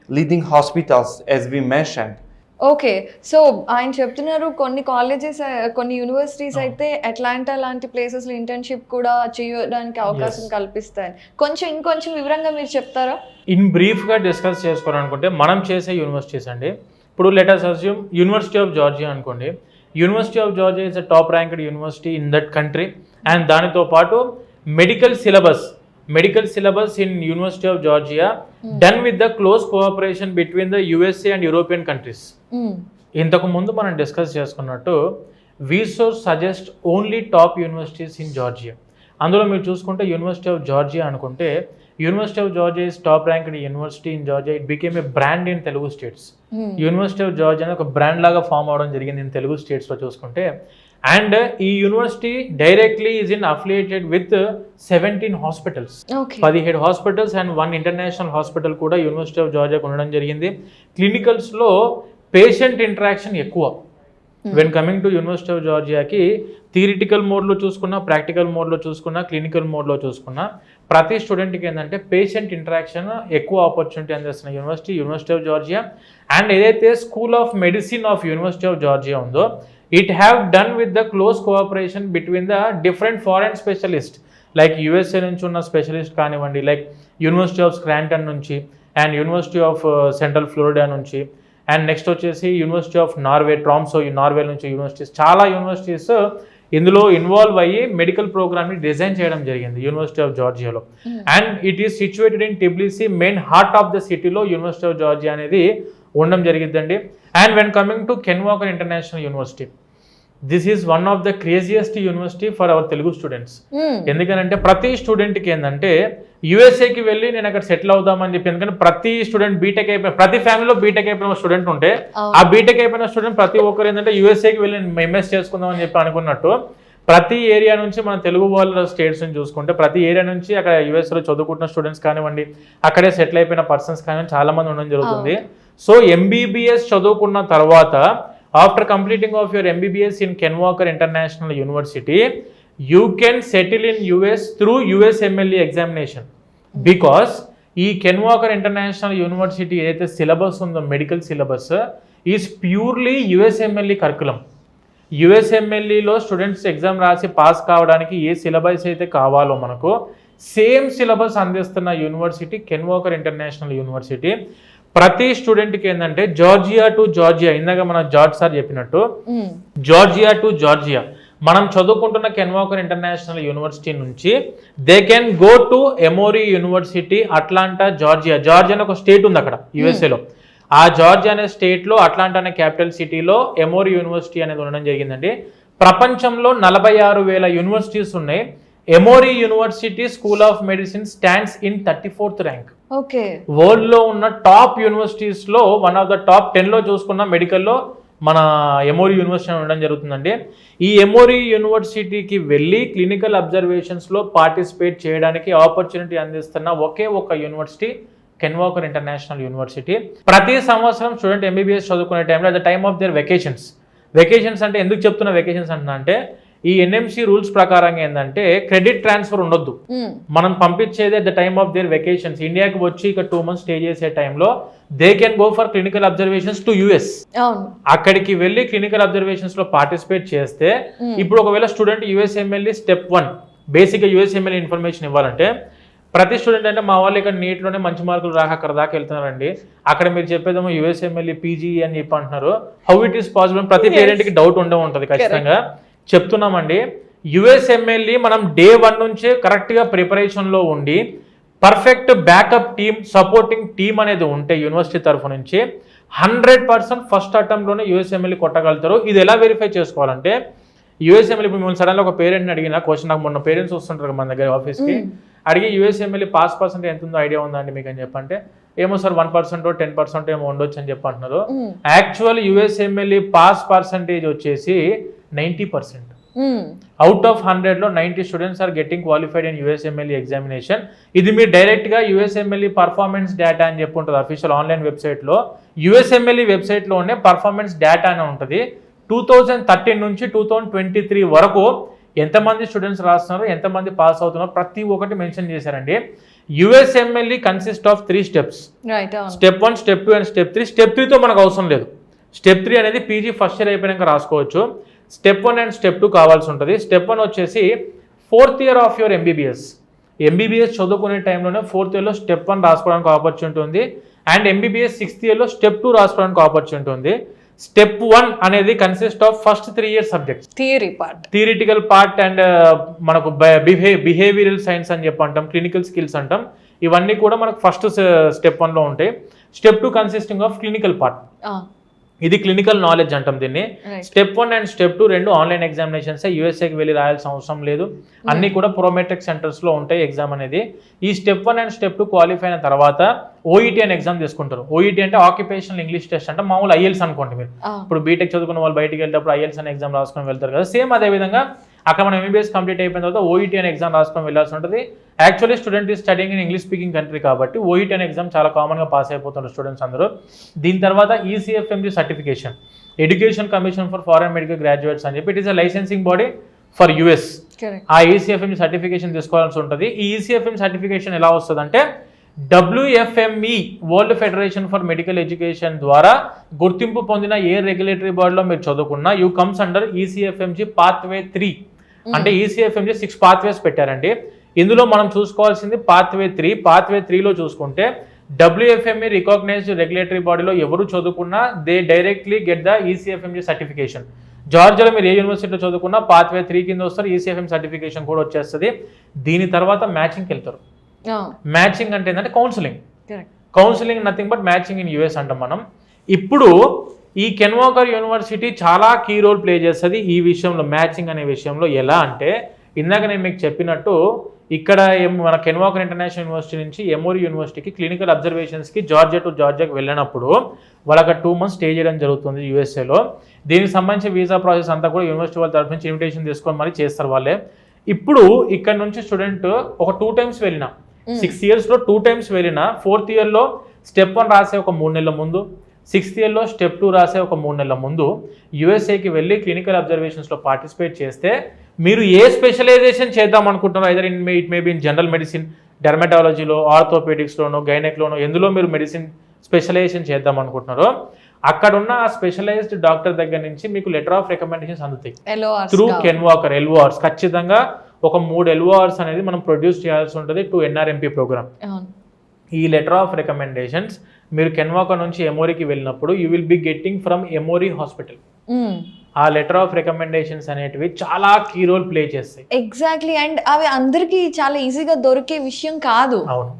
leading hospitals, as we mentioned. Okay, so ఆయన చెప్తున్నారు కొన్ని colleges, కొన్ని universities అయితే Atlanta లాంటి ప్లేసెస్లో internship కూడా చేయడానికి అవకాశం కల్పిస్తాయి. ఇంకొంచెం వివరంగా మీరు చెప్తారా? ఇన్ బ్రీఫ్గా డిస్కస్ చేసుకోవాలనుకుంటే మనం చేసే యూనివర్సిటీస్ అండి. ఇప్పుడు let us assume university of Georgia అనుకోండి. University of Georgia is a top ranked university in that country. And దానితో పాటు medical syllabus, medical syllabus in University of Georgia done with the close cooperation between the USA and European countries. ఇంతకు ముందు మనం discuss చేసుకున్నట్టు VSOURCE suggest only top universities in Georgia. అందులో మీరు చూసుకుంటే university of Georgia అనుకుంటే university of Georgia is top ranked university in Georgia. It became a brand in Telugu states. University of Georgia అనేది ఒక బ్రాండ్ లాగా ఫామ్ అవడం జరిగింది ఇన్ తెలుగు స్టేట్స్లో చూసుకుంటే. అండ్ ఈ university directly is in affiliated with 17 hospitals, 17 hospitals and 1 international hospital కూడా university of జార్జియాకు ఉండడం జరిగింది. క్లినికల్స్లో పేషెంట్ ఇంటరాక్షన్ ఎక్కువ. When coming to university of జార్జియాకి థియరిటికల్ మోడ్లో చూసుకున్నా, ప్రాక్టికల్ మోడ్లో చూసుకున్నా, క్లినికల్ మోడ్లో చూసుకున్నా ప్రతి స్టూడెంట్కి ఏంటంటే పేషెంట్ ఇంటరాక్షన్ ఎక్కువ ఆపర్చునిటీ అందిస్తున్న యూనివర్సిటీ ఆఫ్ జార్జియా. అండ్ ఏదైతే school of medicine of university of Georgia ఉందో it have done with the close cooperation between the different foreign specialist like USA నుంచి ఉన్న స్పెషలిస్ట్ కానివ్వండి, లైక్ యూనివర్సిటీ ఆఫ్ స్క్రాంటన్ నుంచి and university of central Florida నుంచి and next వచ్చేసి university of Norway, Tromso Norway నుంచి universities, చాలా universities ఇందులో involve అయ్యి మెడికల్ ప్రోగ్రామ్ని డిజైన్ చేయడం జరిగింది యూనివర్సిటీ ఆఫ్ జార్జియాలో. And it is situated in Tbilisi, main heart of the సిటీలో యూనివర్సిటీ ఆఫ్ జార్జియా అనేది ఉండడం జరిగిద్దండి. And when coming to Ken Walker international university, this is one of the craziest university for our Telugu students. ఎందుకంటే ప్రతి స్టూడెంట్కి ఏంటంటే యుఎస్ఏకి వెళ్ళి నేను అక్కడ సెటిల్ అవుదామని చెప్పి, ఎందుకంటే ప్రతి స్టూడెంట్ బీటెక్ అయిపోయిన, ప్రతి ఫ్యామిలీలో బీటెక్ అయిపోయిన స్టూడెంట్ ఉంటే ఆ బీటెక్ అయిపోయిన స్టూడెంట్ ప్రతి ఒక్కరు ఏంటంటే యుఎస్ఏకి వెళ్ళి ఎంఎస్ చేసుకుందాం అని చెప్పి అనుకున్నట్టు ప్రతి ఏరియా నుంచి మన తెలుగు వాళ్ళ స్టేట్స్ నుంచి చూసుకుంటే ప్రతి ఏరియా నుంచి అక్కడ యుఎస్లో చదువుకుంటున్న స్టూడెంట్స్ కానివ్వండి, అక్కడే సెటిల్ అయిపోయిన పర్సన్స్ కానివ్వండి చాలా మంది ఉండడం జరుగుతుంది. సో ఎంబీబీఎస్ చదువుకున్న తర్వాత after completing of your MBBS in Ken Walker international university you can settle in US through USMLE examination. Because ఈ కెన్ వాకర్ ఇంటర్నేషనల్ యూనివర్సిటీ ఏదైతే సిలబస్ ఉందో medical syllabus is purely USMLE curriculum. USMLEలో students exam రాసి pass కావడానికి ఏ syllabus అయితే కావాలో మనకు సేమ్ సిలబస్ అందిస్తున్న university Ken Walker international university. ప్రతి స్టూడెంట్కి ఏంటంటే జార్జియా టు జార్జియా, ఇందాక మన జార్జ్ సార్ చెప్పినట్టు జార్జియా టు జార్జియా మనం చదువుకుంటున్న కెన్ వాకర్ ఇంటర్నేషనల్ యూనివర్సిటీ నుంచి they can go to Emory university Atlanta Georgia. Georgia అనే ఒక స్టేట్ ఉంది అక్కడ యుఎస్ఏలో. ఆ జార్జియా అనే స్టేట్లో అట్లాంటా అనే క్యాపిటల్ సిటీలో ఎమోరీ యూనివర్సిటీ అనేది ఉండడం జరిగిందండి. ప్రపంచంలో 46,000 యూనివర్సిటీస్ ఉన్నాయి. Emory university school of medicine stands in 34th rank. World లో ఉన్న టాప్ యూనివర్సిటీస్ లో వన్ ఆఫ్ ద టాప్ 10లో చూసుకున్న మెడికల్లో మన ఎమోరీ యూనివర్సిటీ ఉండడం జరుగుతుందండి. ఈ ఎమోరీ యూనివర్సిటీకి వెళ్ళి క్లినికల్ అబ్జర్వేషన్స్లో పార్టిసిపేట్ చేయడానికి ఆపర్చునిటీ అందిస్తున్న ఒకే ఒక university Ken Walker international university. ప్రతి సంవత్సరం స్టూడెంట్ ఎంబీబీఎస్ చదువుకునే టైంలో at the time of their vacations అంటే ఎందుకు చెప్తున్న వెకేషన్స్ అంటే ఈ ఎన్ఎంసీ రూల్స్ ప్రకారంగా ఏంటంటే క్రెడిట్ ట్రాన్స్ఫర్ ఉండొద్దు. మనం పంపించేది at the time of their vacations. ఇండియాకి వచ్చి ఇక 2 months స్టే చేసే టైంలో they can go for clinical observations to US. అక్కడికి వెళ్ళి క్లినికల్ అబ్జర్వేషన్స్ లో పార్టిసిపేట్ చేస్తే ఇప్పుడు ఒకవేళ స్టూడెంట్ USMLE Step 1 బేసిక్ గా USMLE ఇన్ఫర్మేషన్ ఇవ్వాలంటే ప్రతి స్టూడెంట్ అంటే మా వాళ్ళు ఇక్కడ నీట్లోనే మంచి మార్కులు రాక అక్కడ దాకా వెళ్తున్నారండి, అక్కడ మీరు చెప్పేదేమో USMLE PG అని చెప్పి అంటున్నారు. How it is possible? ప్రతి పేరెంట్ కి డౌట్ ఉండే ఉంటుంది ఖచ్చితంగా. చెప్తున్నామండి, USMLE మనం Day 1 నుంచే కరెక్ట్గా ప్రిపరేషన్లో ఉండి perfect backup team, supporting team అనేది ఉంటే యూనివర్సిటీ తరఫు నుంచి 100% ఫస్ట్ అటెంప్ట్లోనే USMLE కొట్టగలుగుతారు. ఇది ఎలా వెరిఫై చేసుకోవాలంటే USMLE ఇప్పుడు మిమ్మల్ని సడన్గా ఒక పేరెంట్ని అడిగిన క్వశ్చన్, నాకు మొన్న పేరెంట్స్ వస్తుంటారు మన దగ్గర ఆఫీస్కి, అడిగి USMLE పాస్ పర్సెంట్ ఎంత ఉందో ఐడియా ఉందా అండి మీకు అని చెప్పంటే ఏమో సార్ 1% 10% ఏమో ఉండొచ్చు అని చెప్పి అంటున్నారు. యాక్చువల్ USMLE పాస్ పర్సంటేజ్ వచ్చేసి 90%. అవుట్ ఆఫ్ 100లో 90 students are getting qualified in USMLE examination. ఇది మీరు డైరెక్ట్గా USMLE పర్ఫార్మెన్స్ డేటా అని చెప్పి ఉంటుంది అఫీషియల్ ఆన్లైన్ వెబ్సైట్లో. USMLE వెబ్సైట్లోనే పర్ఫార్మెన్స్ డేటా అని ఉంటుంది. 2013 నుంచి 2023 వరకు ఎంతమంది స్టూడెంట్స్ రాస్తున్నారు, ఎంతమంది పాస్ అవుతున్నారు, ప్రతి ఒక్కటి మెన్షన్ చేశారండి. USMLE consist of 3 steps. Step 1, Step 2 and Step 3. Step 3తో మనకు అవసరం లేదు. Step 3 అనేది PG ఫస్ట్ ఇయర్ అయిపోయాక రాసుకోవచ్చు. Step 1 అండ్ Step 2 కావాల్సి ఉంటుంది. Step 1 వచ్చేసి 4th year of your MBBS చదువుకునే టైంలోనే 4th yearలో Step 1 రాసుకోవడానికి ఆపర్చునిటీ ఉంది. అండ్ MBBS 6th yearలో Step 2 రాసుకోవడానికి ఆపర్చునిటీ ఉంది. స్టెప్ 1 అనేది consist of first 3 years subjects, theoretical part and మనకు బిహేవియరల్ సైన్స్ అని చెప్పి అంటాం, క్లినికల్ స్కిల్స్ అంటాం. ఇవన్నీ కూడా మనకు ఫస్ట్ స్టెప్ 1లో ఉంటాయి. Step 2 consisting of clinical part, ఇది క్లినికల్ నాలెడ్జ్ అంటాం దీన్ని. స్టెప్ 1 అండ్ స్టెప్ 2 రెండు ఆన్లైన్ ఎగ్జామినేషన్స్, యూఎస్ఏకి వెళ్ళి రాయాల్సిన అవసరం లేదు, అన్ని కూడా ప్రోమెట్రిక్ సెంటర్స్లో ఉంటాయి ఎగ్జామ్ అనేది. ఈ స్టెప్ 1 అండ్ స్టెప్ 2 క్వాలిఫై అయిన తర్వాత ఓఈటీ అనే ఎగ్జామ్ తీసుకుంటారు. ఓఈటీ అంటే ఆక్యుపేషనల్ ఇంగ్లీష్ టెస్ట్ అంటే మామూలు ఐఎల్స్ అనుకోండి. మీరు ఇప్పుడు బీటెక్ చదువుకున్న వాళ్ళు బయటికి వెళ్ళేటప్పుడు ఐఎల్స్ అనే ఎగ్జామ్ రాసుకొని వెళ్తారు కదా, సేమ్ అదే విధంగా అక్కడ మనం ఎంబీబీఎస్ కంప్లీట్ అయిపోయిన తర్వాత ఓఈటీ అనే ఎగ్జామ్ రాసుకొని వెళ్ళాల్సి ఉంటుంది. Actually student is studying in English speaking country కాబట్టి ఓఈటీ అనే ఎగ్జామ్ చాలా కామన్గా పాస్ అయిపోతున్నారు స్టూడెంట్స్ అందరూ. దీని తర్వాత ECFMG certification, education commission for foreign medical graduates అని చెప్పి, it is a licensing body for US. ఆ ఈసీఎఫ్ఎంజీ సర్టిఫికేషన్ తీసుకోవాల్సి ఉంటుంది. ఈ ఈసీఎఫ్ఎం సర్టిఫికేషన్ ఎలా వస్తుంది అంటే WFME world federation for medical education ద్వారా గుర్తింపు పొందిన ఏ రెగ్యులేటరీ బాడీలో మీరు చదువుకున్నా you comes under ECFMG pathway 3. అంటే ఈసీఎఫ్ఎంజీ 6 pathways పెట్టారండి. ఇందులో మనం చూసుకోవాల్సింది పాత్వే 3. పాత్వే 3లో చూసుకుంటే WFME రికగ్నైజ్డ్ రెగ్యులేటరీ బాడీలో ఎవరు చదువుకున్నా they directly get the ECFMG certification. జార్జియాలో మీరు ఏ యూనివర్సిటీలో చదువుకున్నా పాత్వే 3 కింద వస్తారు, ఈసీఎఫ్ఎం సర్టిఫికేషన్ కూడా వచ్చేస్తుంది. దీని తర్వాత మ్యాచింగ్కి వెళ్తారు. మ్యాచింగ్ అంటే ఏంటంటే counselling nothing but matching in US అంటాం మనం. ఇప్పుడు ఈ కెన్వాకర్ యూనివర్సిటీ చాలా కీ రోల్ ప్లే చేస్తుంది ఈ విషయంలో, మ్యాచింగ్ అనే విషయంలో. ఎలా అంటే ఇందాక నేను మీకు చెప్పినట్టు ఇక్కడ మన కెన్వాకర్ ఇంటర్నేషనల్ యూనివర్సిటీ నుంచి ఎమోరీ యూనివర్సిటీకి క్లినికల్ అబ్జర్వేషన్స్కి జార్జియాకి వెళ్ళినప్పుడు వాళ్ళకి 2 months స్టే చేయడం జరుగుతుంది యూఎస్ఏలో. దీనికి సంబంధించి వీసా ప్రాసెస్ అంతా కూడా యూనివర్సిటీ వాళ్ళ తరఫు నుంచి ఇన్విటేషన్ తీసుకొని మరి చేస్తారు వాళ్ళే. ఇప్పుడు ఇక్కడ నుంచి స్టూడెంట్ ఒక 2 times వెళ్ళినా, 6 yearsలో 2 times వెళ్ళినా, 4th yearలో స్టెప్ 1 రాసే ఒక 3 నెలల ముందు, 6th yearలో స్టెప్ 2 రాసే ఒక 3 నెలల ముందు యూఎస్ఏకి వెళ్ళి క్లినికల్ అబ్జర్వేషన్స్లో పార్టిసిపేట్ చేస్తే మీరు ఏ స్పెషలైజేషన్ చేద్దాం అనుకుంటున్నారో, either it may be in general medicine, డెర్మటాలజీలో, ఆర్థోపెడిక్స్లోనో, గైనెక్లోనో ఎందులో మీరు మెడిసిన్ స్పెషలైజేషన్ చేద్దాం అనుకుంటున్నారో అక్కడ ఉన్న స్పెషలైజ్డ్ డాక్టర్ దగ్గర నుంచి మీకు లెటర్ ఆఫ్ రికమెండేషన్స్ అందుతాయి త్రూ కెన్వాకర్ LORs. ఖచ్చితంగా ఒక 3 LORs అనేది మనం ప్రొడ్యూస్ చేయాల్సి ఉంటుంది టు NRMP ప్రోగ్రామ్. ఈ లెటర్ ఆఫ్ రికమెండేషన్స్ మీరు కెన్వాకర్ నుంచి ఎమోరీకి వెళ్ళినప్పుడు you will be getting from Emory hospital. ఆ లెటర్ ఆఫ్ రికమెండేషన్స్ అనేటివి చాలా కీ రోల్ ప్లే చేస్తాయి. ఎగ్జాక్ట్లీ, అండ్ అవి అందరికి చాలా ఈజీగా దొరికే విషయం కాదు. అవును,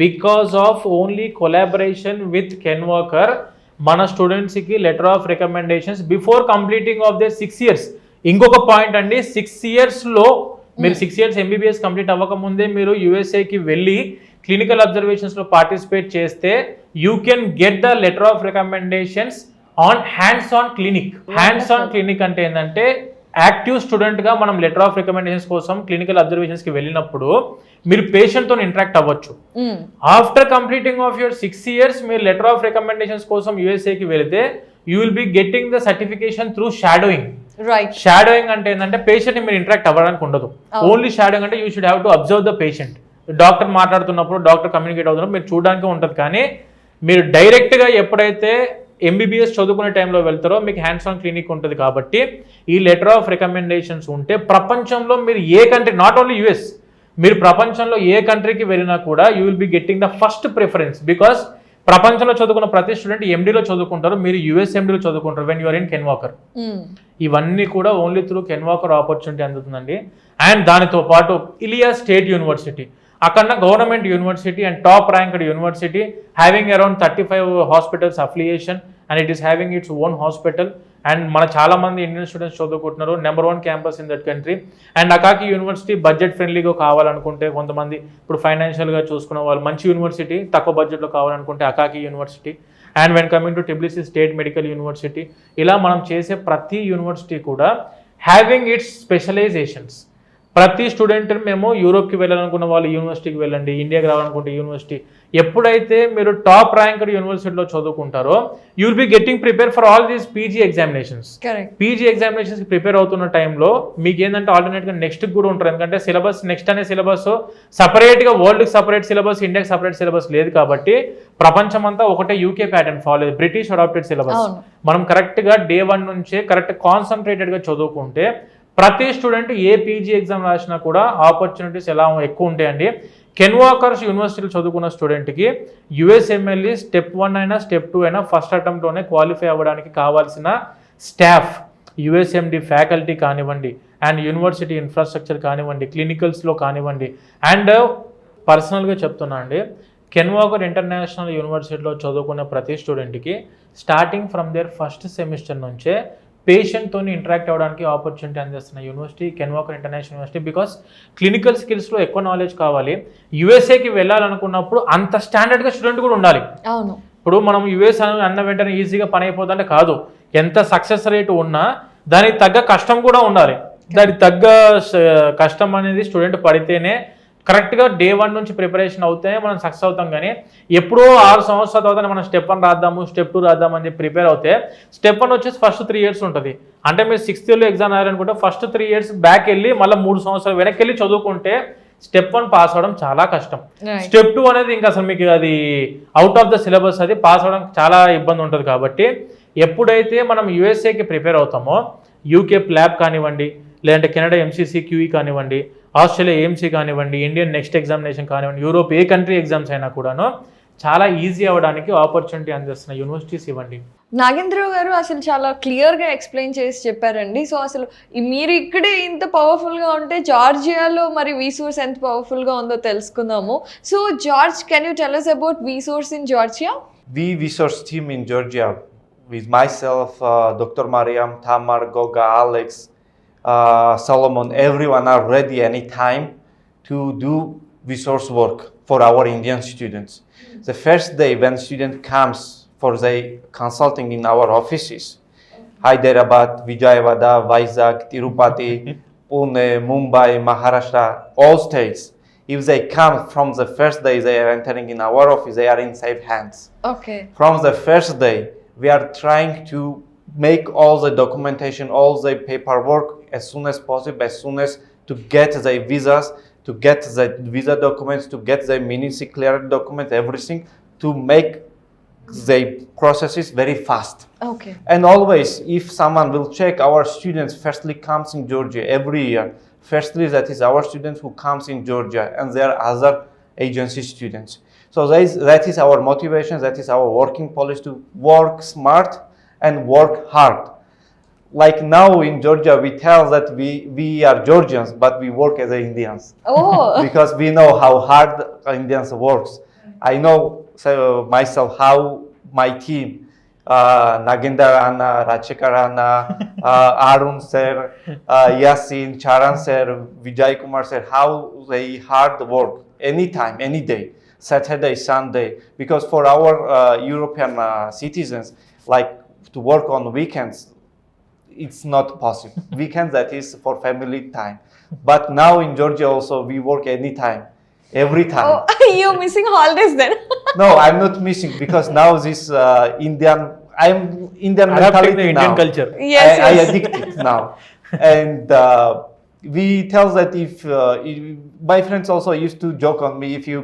because of only collaboration with Ken Walker మన స్టూడెంట్స్ కి letter of recommendations before completing of the 6 years. ఇంకొక పాయింట్ అండి, 6 years లో మీరు 6 years MBBS కంప్లీట్ అవ్వక ముందే మీరు యూఎస్ఏకి వెళ్ళి క్లినికల్ అబ్జర్వేషన్స్ లో పార్టిసిపేట్ చేస్తే you can get the letter of recommendations on hands on clinic అంటే ఏంటంటే యాక్టివ్ స్టూడెంట్ గా మనం లెటర్ ఆఫ్ రికమెండేషన్స్ కోసం క్లినికల్ అబ్జర్వేషన్స్ కి వెళ్ళినప్పుడు మీరు పేషెంట్ తో ఇంటరాక్ట్ అవ్వచ్చు. After completing of your 6 years మీరు లెటర్ ఆఫ్ రికమెండేషన్స్ కోసం యూఎస్ఏకి వెళితే you will be getting the certification through shadowing. Shadowing అంటే ఏంటంటే పేషెంట్ ని మీరు ఇంటరాక్ట్ అవ్వడానికి ఉండదు. ఓన్లీ షాడోయింగ్ అంటే you should have to observe the patient. Doctor మాట్లాడుతున్నప్పుడు, డాక్టర్ కమ్యూనికేట్ అవుతున్నప్పుడు మీరు చూడడానికి ఉంటుంది. కానీ మీరు డైరెక్ట్ గా ఎప్పుడైతే MBBS చదువుకునే టైంలో వెళ్తారో మీకు హ్యాండ్స్ ఆన్ క్లినిక్ ఉంటుంది. కాబట్టి ఈ లెటర్ ఆఫ్ రికమెండేషన్స్ ఉంటే ప్రపంచంలో మీరు ఏ కంట్రీ, నాట్ ఓన్లీ యుఎస్, మీరు ప్రపంచంలో ఏ కంట్రీకి వెళ్ళినా కూడా you will be getting the first preference. Because ప్రపంచంలో చదువుకున్న ప్రతి స్టూడెంట్ MDలో చదువుకుంటారు, మీరు USMDలో చదువుకుంటారు వెన్ యూఆర్ ఇన్ కెన్వాకర్. ఇవన్నీ కూడా ఓన్లీ త్రూ కెన్వాకర్ ఆపర్చునిటీ అందుతుందండి. అండ్ దానితో పాటు ఇలియా స్టేట్ యూనివర్సిటీ, అక్కడ government university and top ranked university, having around 35 hospitals affiliation and it is having its own hospital. And మన చాలా మంది ఇండియన్ స్టూడెంట్స్ చదువుకుంటున్నారు, number 1 campus in that country. And Akaki university budget ఫ్రెండ్లీగా కావాలనుకుంటే, కొంతమంది ఇప్పుడు ఫైనాన్షియల్గా చూసుకున్న వాళ్ళు మంచి యూనివర్సిటీ తక్కువ బడ్జెట్లో కావాలనుకుంటే Akaki university. And when coming to Tbilisi state medical university, ఇలా మనం చేసే ప్రతి యూనివర్సిటీ కూడా హ్యావింగ్ ఇట్స్ స్పెషలైజేషన్స్. ప్రతి స్టూడెంట్ మేము యూరోప్కి వెళ్ళాలనుకున్న వాళ్ళు యూనివర్సిటీకి వెళ్ళండి, ఇండియాకి రావాలనుకుంటే యూనివర్సిటీ. ఎప్పుడైతే మీరు టాప్ ర్యాంక్డ్ యూనివర్సిటీలో చదువుకుంటారో you will be getting prepare for all these PG examinations. PG ఎగ్జామినేషన్స్కి ప్రిపేర్ అవుతున్న టైంలో మీకు ఏంటంటే ఆల్టర్నేట్గా నెక్స్ట్ కూడా ఉంటారు. ఎందుకంటే సిలబస్ నెక్స్ట్ అనే సిలబస్ సపరేట్గా వరల్డ్కి సపరేట్ సిలబస్, ఇండియాకి సపరేట్ సిలబస్ లేదు. కాబట్టి ప్రపంచం అంతా ఒకటే UK pattern follow, British adapted syllabus. మనం కరెక్ట్గా day 1 నుంచే కరెక్ట్ కాన్సన్ట్రేటెడ్గా చదువుకుంటే ప్రతి స్టూడెంట్ ఏ పీజీ ఎగ్జామ్ రాసినా కూడా ఆపర్చునిటీస్ ఎలా ఎక్కువ ఉంటాయండి. కెన్ వాకర్స్ యూనివర్సిటీలో చదువుకున్న స్టూడెంట్కి యుఎస్ఎంఎల్ఈ స్టెప్ 1 అయినా స్టెప్ 2 అయినా ఫస్ట్ అటెంప్ట్లోనే క్వాలిఫై అవ్వడానికి కావాల్సిన స్టాఫ్, యుఎస్ఎండి ఫ్యాకల్టీ కానివ్వండి, అండ్ యూనివర్సిటీ ఇన్ఫ్రాస్ట్రక్చర్ కానివ్వండి, క్లినికల్స్లో కానివ్వండి, అండ్ పర్సనల్గా చెప్తున్నా అండి, కెన్ వాకర్ ఇంటర్నేషనల్ యూనివర్సిటీలో చదువుకున్న ప్రతి స్టూడెంట్కి starting from their first semester నుంచే పేషెంట్తో ఇంటరాక్ట్ అవ్వడానికి ఆపర్చునిటీ అందిస్తున్న university Ken Walker international university. Because clinical స్కిల్స్లో ఎక్కువ నాలెడ్జ్ కావాలి. యుఎస్ఏకి వెళ్ళాలనుకున్నప్పుడు అంత స్టాండర్డ్గా స్టూడెంట్ కూడా ఉండాలి. అవును, ఇప్పుడు మనం యుఎస్ అన్న వెంటనే ఈజీగా పని అయిపోతుందంటే కాదు. ఎంత సక్సెస్ రేట్ ఉన్నా దానికి తగ్గ కష్టం కూడా ఉండాలి. దానికి తగ్గ కష్టం అనేది స్టూడెంట్ పడితేనే కరెక్ట్గా డే 1 నుంచి ప్రిపరేషన్ అవుతేనే మనం సక్సెస్ అవుతాం. కానీ ఎప్పుడో 6 సంవత్సరాల తర్వాత మనం స్టెప్ 1 రాద్దాము, స్టెప్ 2 రాద్దాము అని చెప్పి ప్రిపేర్ అవుతే స్టెప్ 1 వచ్చేసి ఫస్ట్ 3 years ఉంటుంది. అంటే మీరు 6th yearలో ఎగ్జామ్ రాయాలనుకుంటే ఫస్ట్ 3 years బ్యాక్ వెళ్ళి మళ్ళీ 3 సంవత్సరాలు వెనక్కి వెళ్ళి చదువుకుంటే స్టెప్ 1 పాస్ అవ్వడం చాలా కష్టం. స్టెప్ 2 అనేది ఇంకా అసలు మీకు అది అవుట్ ఆఫ్ ద సిలబస్, అది పాస్ అవ్వడం చాలా ఇబ్బంది ఉంటుంది. కాబట్టి ఎప్పుడైతే మనం యుఎస్ఏకి ప్రిపేర్ అవుతామో యూకే ప్లాబ్ కానివ్వండి, లేదంటే కెనడా ఎంసీసీ క్యూఈ కానివ్వండి, ఆస్ట్రేలియా ఏఎంసీ కానివ్వండి, ఇండియన్ నెక్స్ట్ ఎగ్జామినేషన్ కానివ్వండి, యూరోప్ ఏ కంట్రీ ఎగ్జామ్స్ అయినా కూడాను చాలా ఈజీ అవ్వడానికి ఆపర్చునిటీ అందిస్తున్న యూనివర్సిటీస్ ఇవ్వండి. నాగేంద్ర గారు అసలు చాలా క్లియర్గా ఎక్స్ప్లెయిన్ చేసి చెప్పారండి. సో అసలు మీరు ఇక్కడే ఇంత పవర్ఫుల్గా ఉంటే జార్జియాలో మరి VSOURCE ఎంత పవర్ఫుల్గా ఉందో తెలుసుకుందాము. So George, can you tell us about VSOURCE in Georgia? The VSOURCE team in Georgia, with myself, Dr. Mariam, Tamar, Goga, Alex, Solomon, everyone are ready anytime to do VSOURCE work for our Indian students. The first day when student comes for the consulting in our offices, Hyderabad, Vijayawada, Vizag, Tirupati, Pune, Mumbai, Maharashtra, all states, if they come from the first day they are entering in our office, they are in safe hands. Okay. From the first day, we are trying to make all the documentation, all the paperwork as soon as possible, as soon as to get the visas, to get the visa documents, to get the ministry cleared documents, everything, to make the processes very fast. Okay. And always, if someone will check, our students firstly comes in Georgia every year. Firstly, that is our students who comes in Georgia, and there are other agency students. So that is our motivation, that is our working policy, to work smart and work hard. Like now in Georgia, we tell that we are Georgians, but we work as Indians. Oh. Because we know how hard Indians works. I know myself how my team, Nagendra Rao, Rachikaranna, Arun sir, Yasin, Charan sir, Vijay Kumar sir, how they hard work anytime, any day, Saturday, Sunday. Because for our European citizens, like to work on weekends, it's not possible. Weekends, that is for family time. But now in Georgia also we work anytime, every time. Oh, you're missing holidays then. No, I'm not missing, because now this I'm Indian Adapting mentality the Indian now. culture. Yes, I yes. addicted now. And we tell that if my friends also used to joke on me, if you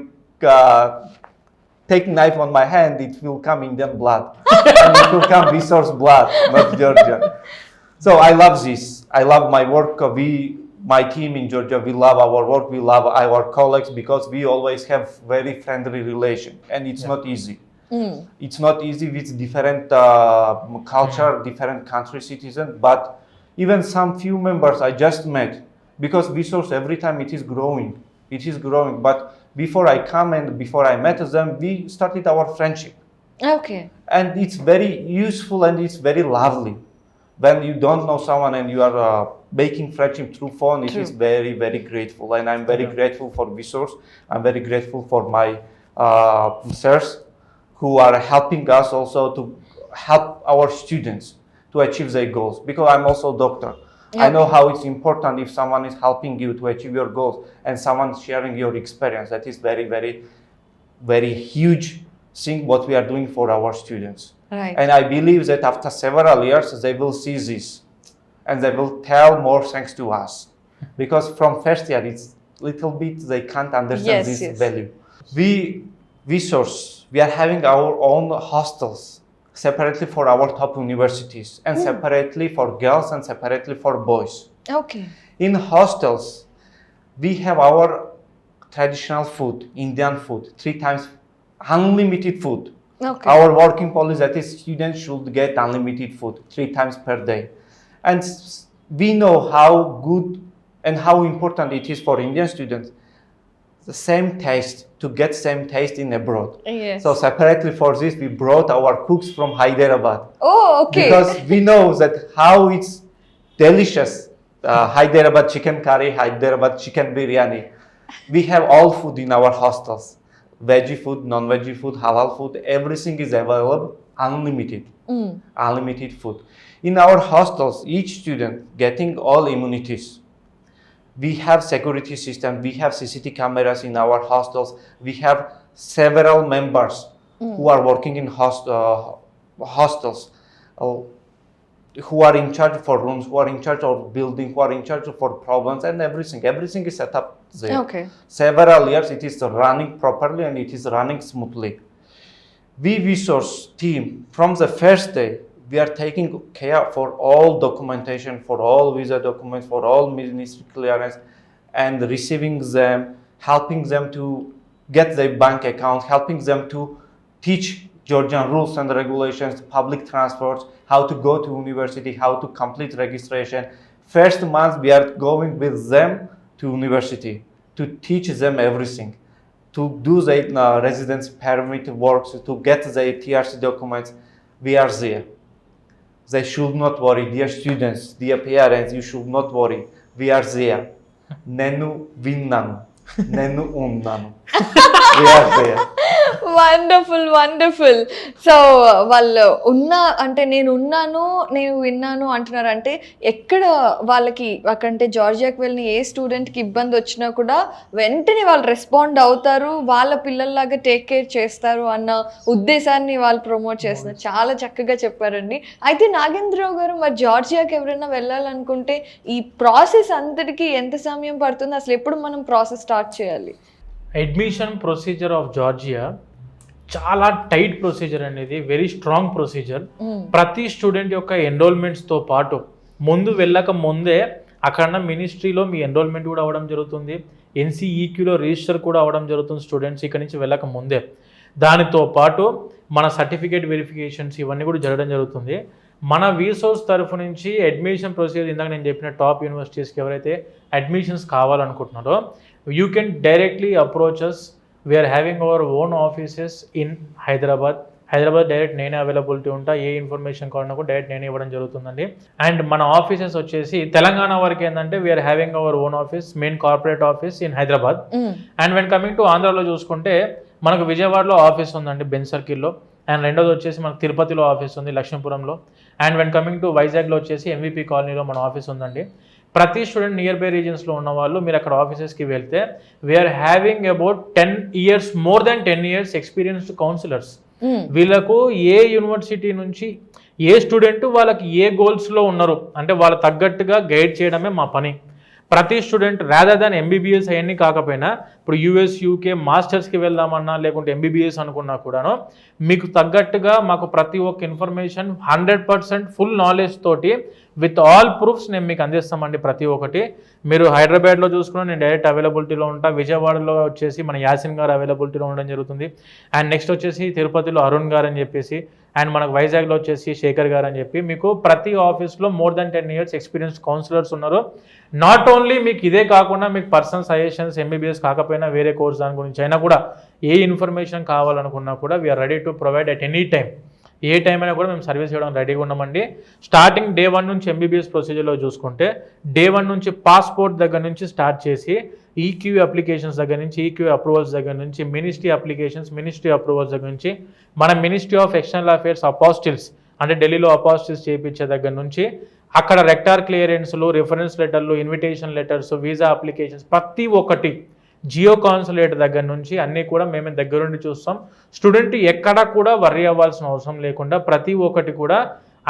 take knife on my hand, it will come Indian blood. And it will come VSOURCE blood, not Georgian. So I love this. I love my work. My team in Georgia, we love our work. We love our colleagues, because we always have very friendly relation, and it's not easy. It's not easy with different culture, different country citizen. But even some few members I just met, because VSOURCE every time it is growing. It is growing. But before I come and before I met them, we started our friendship. Okay. And it's very useful and it's very lovely. When you don't know someone and you are making friendship through phone, it True. is very, very grateful. And I'm very grateful for VSOURCE. I'm very grateful for my sirs who are helping us also to help our students to achieve their goals. Because I'm also a doctor. I know how it's important if someone is helping you to achieve your goals and someone sharing your experience. That is very, very, very huge thing what we are doing for our students. Right. And I believe that after several years, they will see this and they will tell more thanks to us. Because from first year, it's little bit, they can't understand this value. VSOURCE, we are having our own hostels separately for our top universities, and separately for girls and separately for boys. Okay. In hostels, we have our traditional food, Indian food, 3 times unlimited food. Okay. Our working policy that is students should get unlimited food 3 times per day. And we know how good and how important it is for Indian students. The same taste, to get same taste in abroad. Yes. So separately for this, we brought our cooks from Hyderabad. Oh, okay. Because we know that how it's delicious. Hyderabad chicken curry, Hyderabad chicken biryani. We have all food in our hostels. Veggie food, non-veggie food, halal food, everything is available, unlimited. Unlimited food. In our hostels, each student getting all immunities. We have security system, we have CCTV cameras in our hostels, we have several members who are working in hostels, who are in charge for rooms, who are in charge of building, who are in charge for problems and everything. Everything is set up there. Okay. Several years it is running properly and it is running smoothly. We VSOURCE team, from the first day, we are taking care for all documentation, for all visa documents, for all ministry clearance, and receiving them, helping them to get their bank account, helping them to teach Georgian rules and regulations, public transports, how to go to university, how to complete registration. First month we are going with them to university to teach them everything, to do their residence permit works, to get their TRC documents. We are there. They should not worry, dear students, dear parents, you should not worry. We are there. Nenu vinnanu, nenu unnanu. We are there. Wonderful. So వాళ్ళు అంటే నేను ఉన్నాను, నేను విన్నాను అంటున్నారు. అంటే ఎక్కడ వాళ్ళకి అక్కడంటే జార్జియాకి వెళ్ళిన ఏ స్టూడెంట్కి ఇబ్బంది వచ్చినా కూడా వెంటనే వాళ్ళు రెస్పాండ్ అవుతారు, వాళ్ళ పిల్లల్లాగా టేక్ కేర్ చేస్తారు అన్న ఉద్దేశాన్ని వాళ్ళు ప్రమోట్ చేస్తున్నారు. చాలా చక్కగా చెప్పారండి. అయితే నాగేంద్రరావు గారు, మరి జార్జియాకి ఎవరైనా వెళ్ళాలనుకుంటే ఈ ప్రాసెస్ అంతటికి ఎంత సమయం పడుతుంది, అసలు ఎప్పుడు మనం ప్రాసెస్ స్టార్ట్ చేయాలి? అడ్మిషన్ ప్రొసీజర్ ఆఫ్ జార్జియా చాలా టైట్ ప్రొసీజర్ అనేది, వెరీ స్ట్రాంగ్ ప్రొసీజర్. ప్రతి స్టూడెంట్ యొక్క ఎన్రోల్మెంట్స్తో పాటు ముందు వెళ్ళక ముందే అక్కడ మినిస్ట్రీలో మీ ఎన్రోల్మెంట్ కూడా అవ్వడం జరుగుతుంది, NCEQలో రిజిస్టర్ కూడా అవ్వడం జరుగుతుంది స్టూడెంట్స్ ఇక్కడ నుంచి వెళ్ళక ముందే. దానితో పాటు మన సర్టిఫికేట్ వెరిఫికేషన్స్ ఇవన్నీ కూడా జరగడం జరుగుతుంది. మన VSOURCE తరఫు నుంచి అడ్మిషన్ ప్రొసీజర్, ఇందాక నేను చెప్పిన టాప్ యూనివర్సిటీస్కి ఎవరైతే admissions కావాలనుకుంటున్నారో, you can directly approach us. We are having our own offices in Hyderabad direct నేనే అవైలబిలిటీ ఉంటా. ఏ ఇన్ఫర్మేషన్ కావాలన్నా కూడా డైరెక్ట్ నేనే ఇవ్వడం జరుగుతుందండి. అండ్ మన ఆఫీసెస్ వచ్చేసి తెలంగాణ వరకు ఏంటంటే we are having our own office, main corporate office in Hyderabad. And when coming to ఆంధ్రాలో చూసుకుంటే మనకు విజయవాడలో ఆఫీస్ ఉందండి, బెంజ్ సర్కిల్లో. అండ్ రెండోది వచ్చేసి మనకు తిరుపతిలో ఆఫీస్ ఉంది, లక్ష్మీపురంలో. అండ్ వెన్ కమింగ్ టు వైజాగ్లో వచ్చేసి MVP కాలనీలో మన ఆఫీస్ ఉందండి. ప్రతి స్టూడెంట్ నియర్ బై రీజన్స్లో ఉన్న వాళ్ళు మీరు అక్కడ ఆఫీసెస్కి వెళ్తే we are having about 10 years, more than 10 years experienced counsellors. వీళ్ళకు ఏ యూనివర్సిటీ నుంచి ఏ స్టూడెంట్ వాళ్ళకి ఏ గోల్స్లో ఉన్నారు అంటే వాళ్ళ తగ్గట్టుగా గైడ్ చేయడమే మా పని. ప్రతి స్టూడెంట్ రాదర్ దాన్ MBBS అవన్నీ కాకపోయినా ఇప్పుడు US UK మాస్టర్స్కి వెళ్దామన్నా లేకుంటే MBBS అనుకున్నా కూడాను మీకు తగ్గట్టుగా మాకు ప్రతి ఒక్క ఇన్ఫర్మేషన్ 100% ఫుల్ నాలెడ్జ్ తోటి విత్ ఆల్ ప్రూఫ్స్ నేను మీకు అందిస్తామండి. ప్రతి ఒక్కటి మీరు హైదరాబాద్లో చూసుకున్నా నేను డైరెక్ట్ అవైలబిలిటీలో ఉంటా, విజయవాడలో వచ్చేసి మన యాసిన్ గారు అవైలబిలిటీలో ఉండడం జరుగుతుంది. అండ్ నెక్స్ట్ వచ్చేసి తిరుపతిలో అరుణ్ గారు అని చెప్పేసి, అండ్ మనకు వైజాగ్లో వచ్చేసి శేఖర్ గారు అని చెప్పి మీకు ప్రతి ఆఫీస్లో more than 10 years experience counsellors ఉన్నారు. నాట్ ఓన్లీ మీకు ఇదే కాకుండా మీకు పర్సనల్ సజెషన్స్ MBBS కాకపోయినా వేరే కోర్స్ దాని గురించి అయినా కూడా ఏ ఇన్ఫర్మేషన్ కావాలనుకున్నా కూడా we are ready to provide at any time. ఏ టైం అయినా కూడా మేము సర్వీస్ చేయడం రెడీగా ఉన్నామండి. స్టార్టింగ్ day 1 నుంచి MBBS ప్రొసీజర్లో చూసుకుంటే day 1 నుంచి పాస్పోర్ట్ దగ్గర నుంచి స్టార్ట్ చేసి EQ అప్లికేషన్స్ దగ్గర నుంచి, EQ అప్రూవల్స్ దగ్గర నుంచి, మినిస్ట్రీ అప్లికేషన్స్, మినిస్ట్రీ అప్రూవల్స్ దగ్గర నుంచి, మన మినిస్ట్రీ ఆఫ్ ఎక్స్టర్నల్ అఫేర్స్ అపాస్టిల్స్ అంటే ఢిల్లీలో అపాస్టిల్స్ చేయించే దగ్గర నుంచి అక్కడ రెక్టార్ క్లియరెన్స్లు, రిఫరెన్స్ లెటర్లు, ఇన్విటేషన్ లెటర్స్, వీసా అప్లికేషన్స్ ప్రతి ఒక్కటి జియో కాన్సులేట్ దగ్గర నుంచి అన్నీ కూడా మేమే దగ్గరుండి చూస్తాం. స్టూడెంట్ ఎక్కడా కూడా వర్రీ అవ్వాల్సిన అవసరం లేకుండా ప్రతి ఒక్కటి కూడా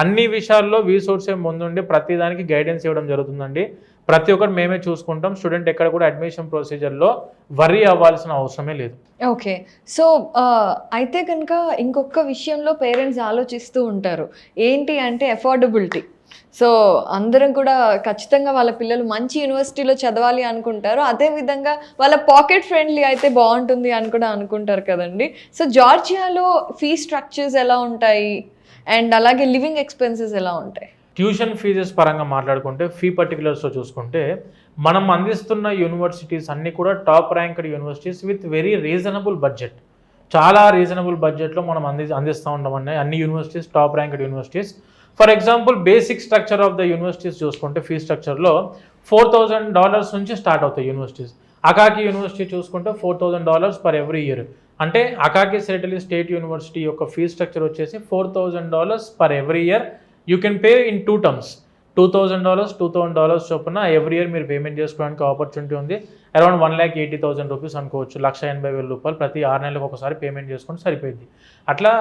అన్ని విషయాల్లో VSOURCE ముందుండి ప్రతి దానికి గైడెన్స్ ఇవ్వడం జరుగుతుందండి. ప్రతి ఒక్కరు మేమే చూసుకుంటాం. స్టూడెంట్ ఎక్కడ కూడా అడ్మిషన్ ప్రొసీజర్లో వర్రీ అవ్వాల్సిన అవసరమే లేదు. ఓకే. సో అయితే కనుక ఇంకొక విషయంలో పేరెంట్స్ ఆలోచిస్తూ ఉంటారు, ఏంటి అంటే అఫోర్డబిలిటీ. సో అందరం కూడా ఖచ్చితంగా వాళ్ళ పిల్లలు మంచి యూనివర్సిటీలో చదవాలి అనుకుంటారు, అదేవిధంగా వాళ్ళ పాకెట్ ఫ్రెండ్లీ అయితే బాగుంటుంది అని కూడా అనుకుంటారు కదండి. సో జార్జియాలో ఫీ స్ట్రక్చర్స్ ఎలా ఉంటాయి అండ్ అలాగే లివింగ్ ఎక్స్పెన్సెస్ ఎలా ఉంటాయి? ట్యూషన్ ఫీజెస్ పరంగా మాట్లాడుకుంటే ఫీ పర్టికులర్స్లో చూసుకుంటే మనం అందిస్తున్న యూనివర్సిటీస్ అన్నీ కూడా top ranked universities with very reasonable budget. చాలా రీజనబుల్ బడ్జెట్లో మనం అందిస్తూ ఉంటామని అన్ని universities top ranked universities. For example basic structure of the universities చూసుకుంటే ఫీ స్ట్రక్చర్లో $4,000 నుంచి స్టార్ట్ అవుతాయి యూనివర్సిటీస్. అకాకి యూనివర్సిటీ చూసుకుంటే $4,000 పర్ ఎవ్రీ ఇయర్. అంటే అకాకి సెటిల్ స్టేట్ యూనివర్సిటీ యొక్క ఫీ స్ట్రక్చర్ వచ్చేసి $4,000 per every year. You can pay in 2 terms, $2,000 చొప్పున every year మీరు payment చేసుకోవడానికి ఆపర్చునిటీ ఉంది. అరౌండ్ $1,80,000 అనుకోవచ్చు, $180,000 ప్రతి 6 నెలలకు ఒకసారి పేమెంట్ చేసుకుంటే సరిపోయింది. అట్లా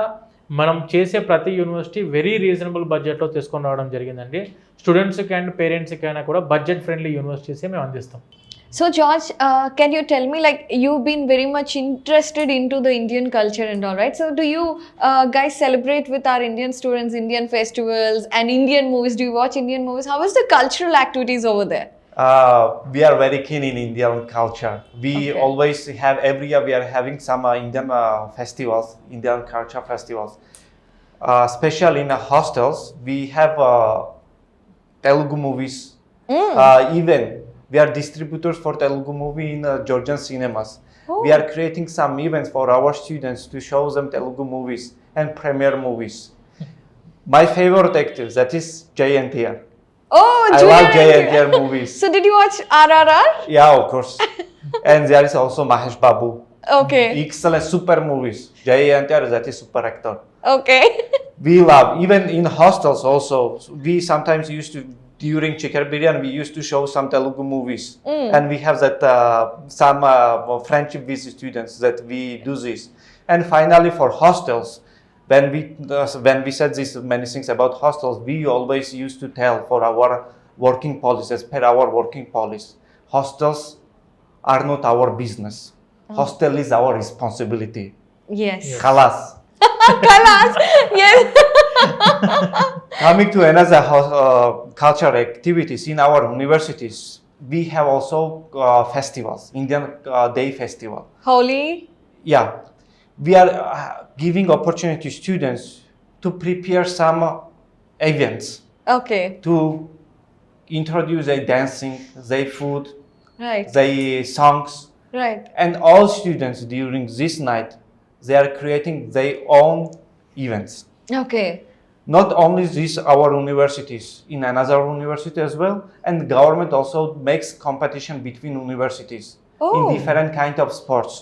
మనం చేసే ప్రతి యూనివర్సిటీ వెరీ రీజనబుల్ బడ్జెట్లో తీసుకొని రావడం జరిగిందండి. స్టూడెంట్స్కి అండ్ పేరెంట్స్కి అయినా కూడా బడ్జెట్ ఫ్రెండ్లీ యూనివర్సిటీసే మేము అందిస్తాం. So George, can you tell me, like, you've been very much interested into the Indian culture and all, right? So do you guys celebrate with our Indian students Indian festivals and Indian movies? Do you watch Indian movies? How is the cultural activities over there? We are very keen in Indian culture. We always have, every year we are having some Indian festivals, Indian culture festivals. Especially in the hostels, we have Telugu movies. Even we are distributors for Telugu movie in Georgian cinemas. We are creating some events for our students to show them Telugu movies and premiere movies. My favorite actor, that is JNTR. Oh, I love JNTR movies. So did you watch RRR? Yeah, of course. And there is also Mahesh Babu. Okay. Excellent, super movies. JNTR, that is super actor. Okay. We love, even in hostels also, we sometimes used to, during Chicken Biryani, we used to show some Telugu movies. And we have that some friendship with students that we do this. And finally for hostels, when we said this many things about hostels, we always used to tell for our working policy, as per our working policy, hostels are not our business. Hostel is our responsibility. Yes. Khalas. Kalas. Yes. Coming to another cultural activities in our universities, we have also festivals, Indian Day Festival. Holi? Yeah, we are giving opportunity to students to prepare some events, Okay. to introduce their dancing, their food, Right. their songs, Right. and all students during this night, they are creating their own events. Okay. Not only this, our universities, in another university as well, and government also makes competition between universities in different kind of sports.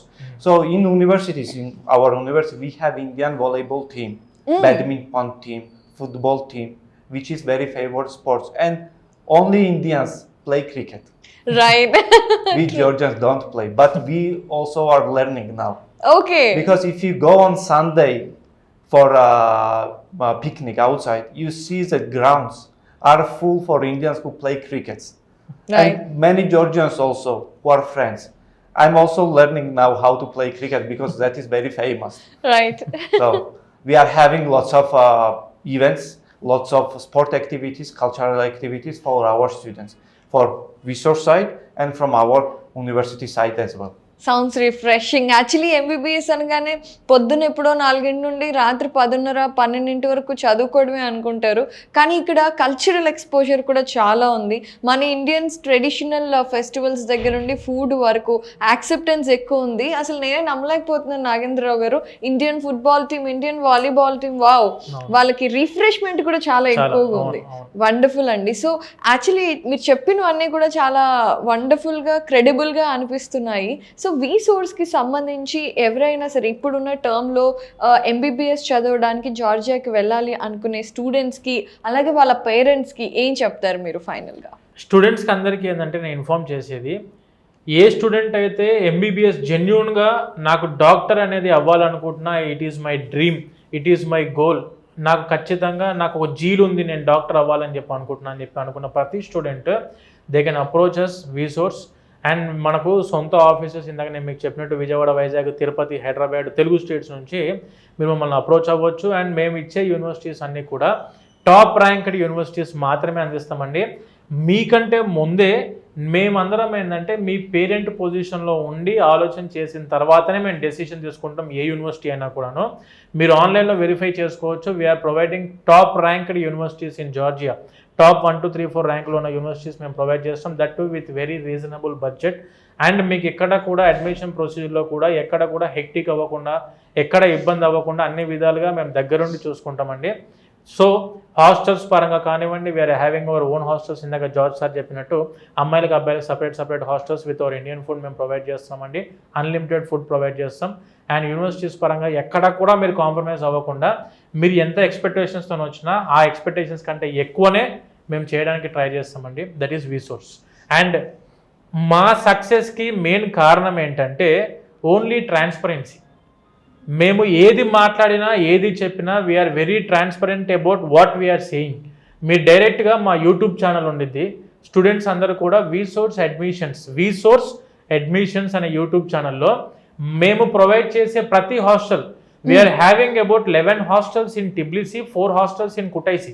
So in universities, in our university, we have Indian volleyball team, badminton team, football team, which is very favored sports, and only Indians play cricket. Right. We Georgians don't play, but we also are learning now. Okay. Because if you go on Sunday for a picnic outside, you see the grounds are full for Indians who play crickets. Right. And many Georgians also who are friends. I'm also learning now how to play cricket because that is very famous. Right. So we are having lots of events, lots of sport activities, cultural activities for our students, for resource side and from our university side as well. Sounds refreshing. Actually MBBS అనగానే పొద్దున ఎప్పుడో 4 నుండి రాత్రి 10:30-12 వరకు చదువుకోవడమే అనుకుంటారు, కానీ ఇక్కడ cultural exposure కూడా చాలా ఉంది. మన ఇండియన్స్ ట్రెడిషనల్ ఫెస్టివల్స్ దగ్గర నుండి ఫుడ్ వరకు యాక్సెప్టెన్స్ ఎక్కువ ఉంది. అసలు నేనే నమ్మలేకపోతున్నాను నాగేంద్రరావు గారు, Indian football team, Indian volleyball team, wow, వాళ్ళకి రిఫ్రెష్మెంట్ కూడా చాలా ఎక్కువగా ఉంది. వండర్ఫుల్ అండి. సో యాక్చువల్లీ మీరు చెప్పినవన్నీ కూడా చాలా వండర్ఫుల్గా క్రెడిబుల్గా అనిపిస్తున్నాయి. సో VSOURCEకి సంబంధించి ఎవరైనా సరే ఇప్పుడున్న టర్మ్లో ఎంబీబీఎస్ చదవడానికి జార్జియాకి వెళ్ళాలి అనుకునే స్టూడెంట్స్కి అలాగే వాళ్ళ పేరెంట్స్కి ఏం చెప్తారు మీరు ఫైనల్గా? స్టూడెంట్స్కి అందరికీ ఏంటంటే నేను ఇన్ఫార్మ్ చేసేది, ఏ స్టూడెంట్ అయితే ఎంబీబీఎస్ జెన్యూన్గా నాకు డాక్టర్ అనేది అవ్వాలనుకుంటున్నా, it is my dream, it is my goal, నాకు ఖచ్చితంగా నాకు ఒక జీల్ ఉంది, నేను డాక్టర్ అవ్వాలని చెప్పి అనుకుంటున్నాను అని చెప్పి అనుకున్న ప్రతి student they can approach us VSOURCE. And మనకు సొంత ఆఫీసెస్ ఇందాక నేను మీకు చెప్పినట్టు విజయవాడ, వైజాగ్, తిరుపతి, హైదరాబాద్, తెలుగు స్టేట్స్ నుంచి మీరు మమ్మల్ని అప్రోచ్ అవ్వచ్చు. అండ్ మేము ఇచ్చే యూనివర్సిటీస్ అన్నీ కూడా టాప్ ర్యాంక్డ్ యూనివర్సిటీస్ మాత్రమే అందిస్తామండి. మీకంటే ముందే మేమందరం ఏంటంటే మీ పేరెంట్ పొజిషన్లో ఉండి ఆలోచన చేసిన తర్వాతనే మేము డెసిషన్ తీసుకుంటాం ఏ యూనివర్సిటీ అయినా కూడాను. మీరు ఆన్లైన్లో వెరిఫై చేసుకోవచ్చు. We are providing top ranked universities in Georgia. Top 1, 2, 3, 4 ర్యాంకులో ఉన్న యూనివర్సిటీస్ మేము ప్రొవైడ్ చేస్తాం, that to with very reasonable budget. And మీకు ఎక్కడ కూడా అడ్మిషన్ ప్రొసీజర్లో కూడా ఎక్కడ కూడా హెక్టిక్ అవ్వకుండా, ఎక్కడ ఇబ్బంది అవ్వకుండా అన్ని విధాలుగా మేము దగ్గరుండి చూసుకుంటామండి. సో హాస్టల్స్ పరంగా కానివ్వండి, we are having our own hostels. ఇందాక జార్జ్ సార్ చెప్పినట్టు అమ్మాయిలకు అబ్బాయిలకు separate hostels with our Indian food మేము ప్రొవైడ్ చేస్తామండి. అన్లిమిటెడ్ ఫుడ్ ప్రొవైడ్ చేస్తాం. అండ్ యూనివర్సిటీస్ పరంగా ఎక్కడ కూడా మీరు కాంప్రమైజ్ అవ్వకుండా, మీరు ఎంత ఎక్స్పెక్టేషన్స్తో వచ్చినా ఆ ఎక్స్పెక్టేషన్స్ కంటే ఎక్కువనే మేము చేయడానికి ట్రై చేస్తామండి. That is VSOURCE. అండ్ మా సక్సెస్కి మెయిన్ కారణం ఏంటంటే ఓన్లీ ట్రాన్స్పరెన్సీ. మేము ఏది మాట్లాడినా ఏది చెప్పినా we are very transparent about what we are saying. మీరు డైరెక్ట్గా మా యూట్యూబ్ ఛానల్ ఉండిద్ది. స్టూడెంట్స్ అందరూ కూడా VSOURCE అడ్మిషన్స్ అనే యూట్యూబ్ ఛానల్లో మేము ప్రొవైడ్ చేసే ప్రతి hostel, we are having about 11 hostels in Tbilisi, 4 hostels in Kutaisi.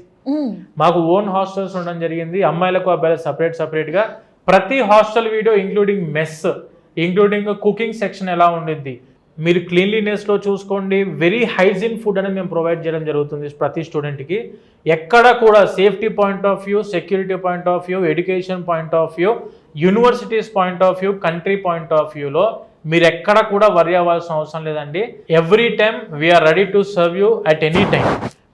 మాకు ఓన్ హాస్టల్స్ ఉండడం జరిగింది. అమ్మాయిలకు అబ్బాయిలకు సపరేట్గా ప్రతి hostel video including mess, including cooking section ఎలా ఉండిద్ది, మీరు క్లీన్లీనెస్లో చూసుకోండి. వెరీ హైజీన్ ఫుడ్ అనేది మేము ప్రొవైడ్ చేయడం జరుగుతుంది ప్రతి స్టూడెంట్కి. ఎక్కడ కూడా safety point of view, security point of view, education point of view, universities point of view, country point of వ్యూలో మీరు ఎక్కడ కూడా వరి అవ్వాల్సిన అవసరం లేదండి. Every time we are ready to serve you at any time.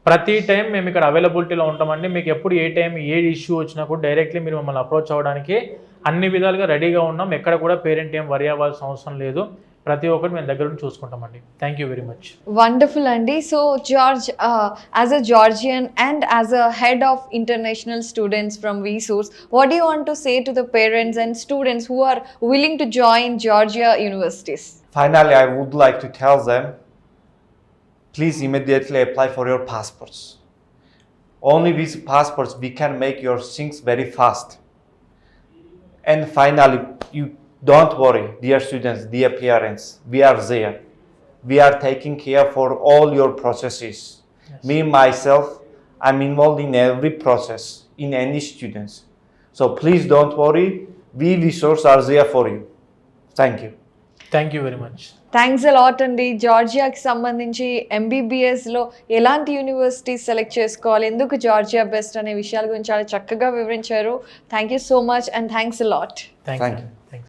ప్రతి టైం మేము ఇక్కడ అవైలబిలిటీలో ఉంటామండి. మీకు ఎప్పుడు ఏ టైం ఏ ఇష్యూ వచ్చినా కూడా డైరెక్ట్లీ మీరు మమ్మల్ని అప్రోచ్ అవ్వడానికి అన్ని విధాలుగా రెడీగా ఉన్నాం. ఎక్కడ కూడా పేరెంట్ ఏం వరి అవ్వాల్సిన అవసరం లేదు. ప్రతి ఒక్కటి మేము దగ్గర నుంచి చూసుకుంటామండి. Thank you very much. Wonderful అండి. So George, as a Georgian and as a head of international students from VSOURCE, what do you want to say to the parents and students who are willing to join Georgia universities? Finally, I would like to tell them, please immediately apply for your passports. Only with passports we can make your things very fast. And finally, you don't worry, dear students, dear parents, we are there. We are taking care for all your processes. Yes. Me, myself, I'm involved in every process, in any students. So please don't worry, we VSOURCE are there for you. Thank you. Thank you very much. Thanks a lot అండి. జార్జియాకి సంబంధించి MBBSలో ఎలాంటి universities select చేసుకోవాలి, ఎందుకు Georgia best అనే విషయాల గురించి చాలా చక్కగా వివరించారు. Thank you so much and thanks a lot. Thank you.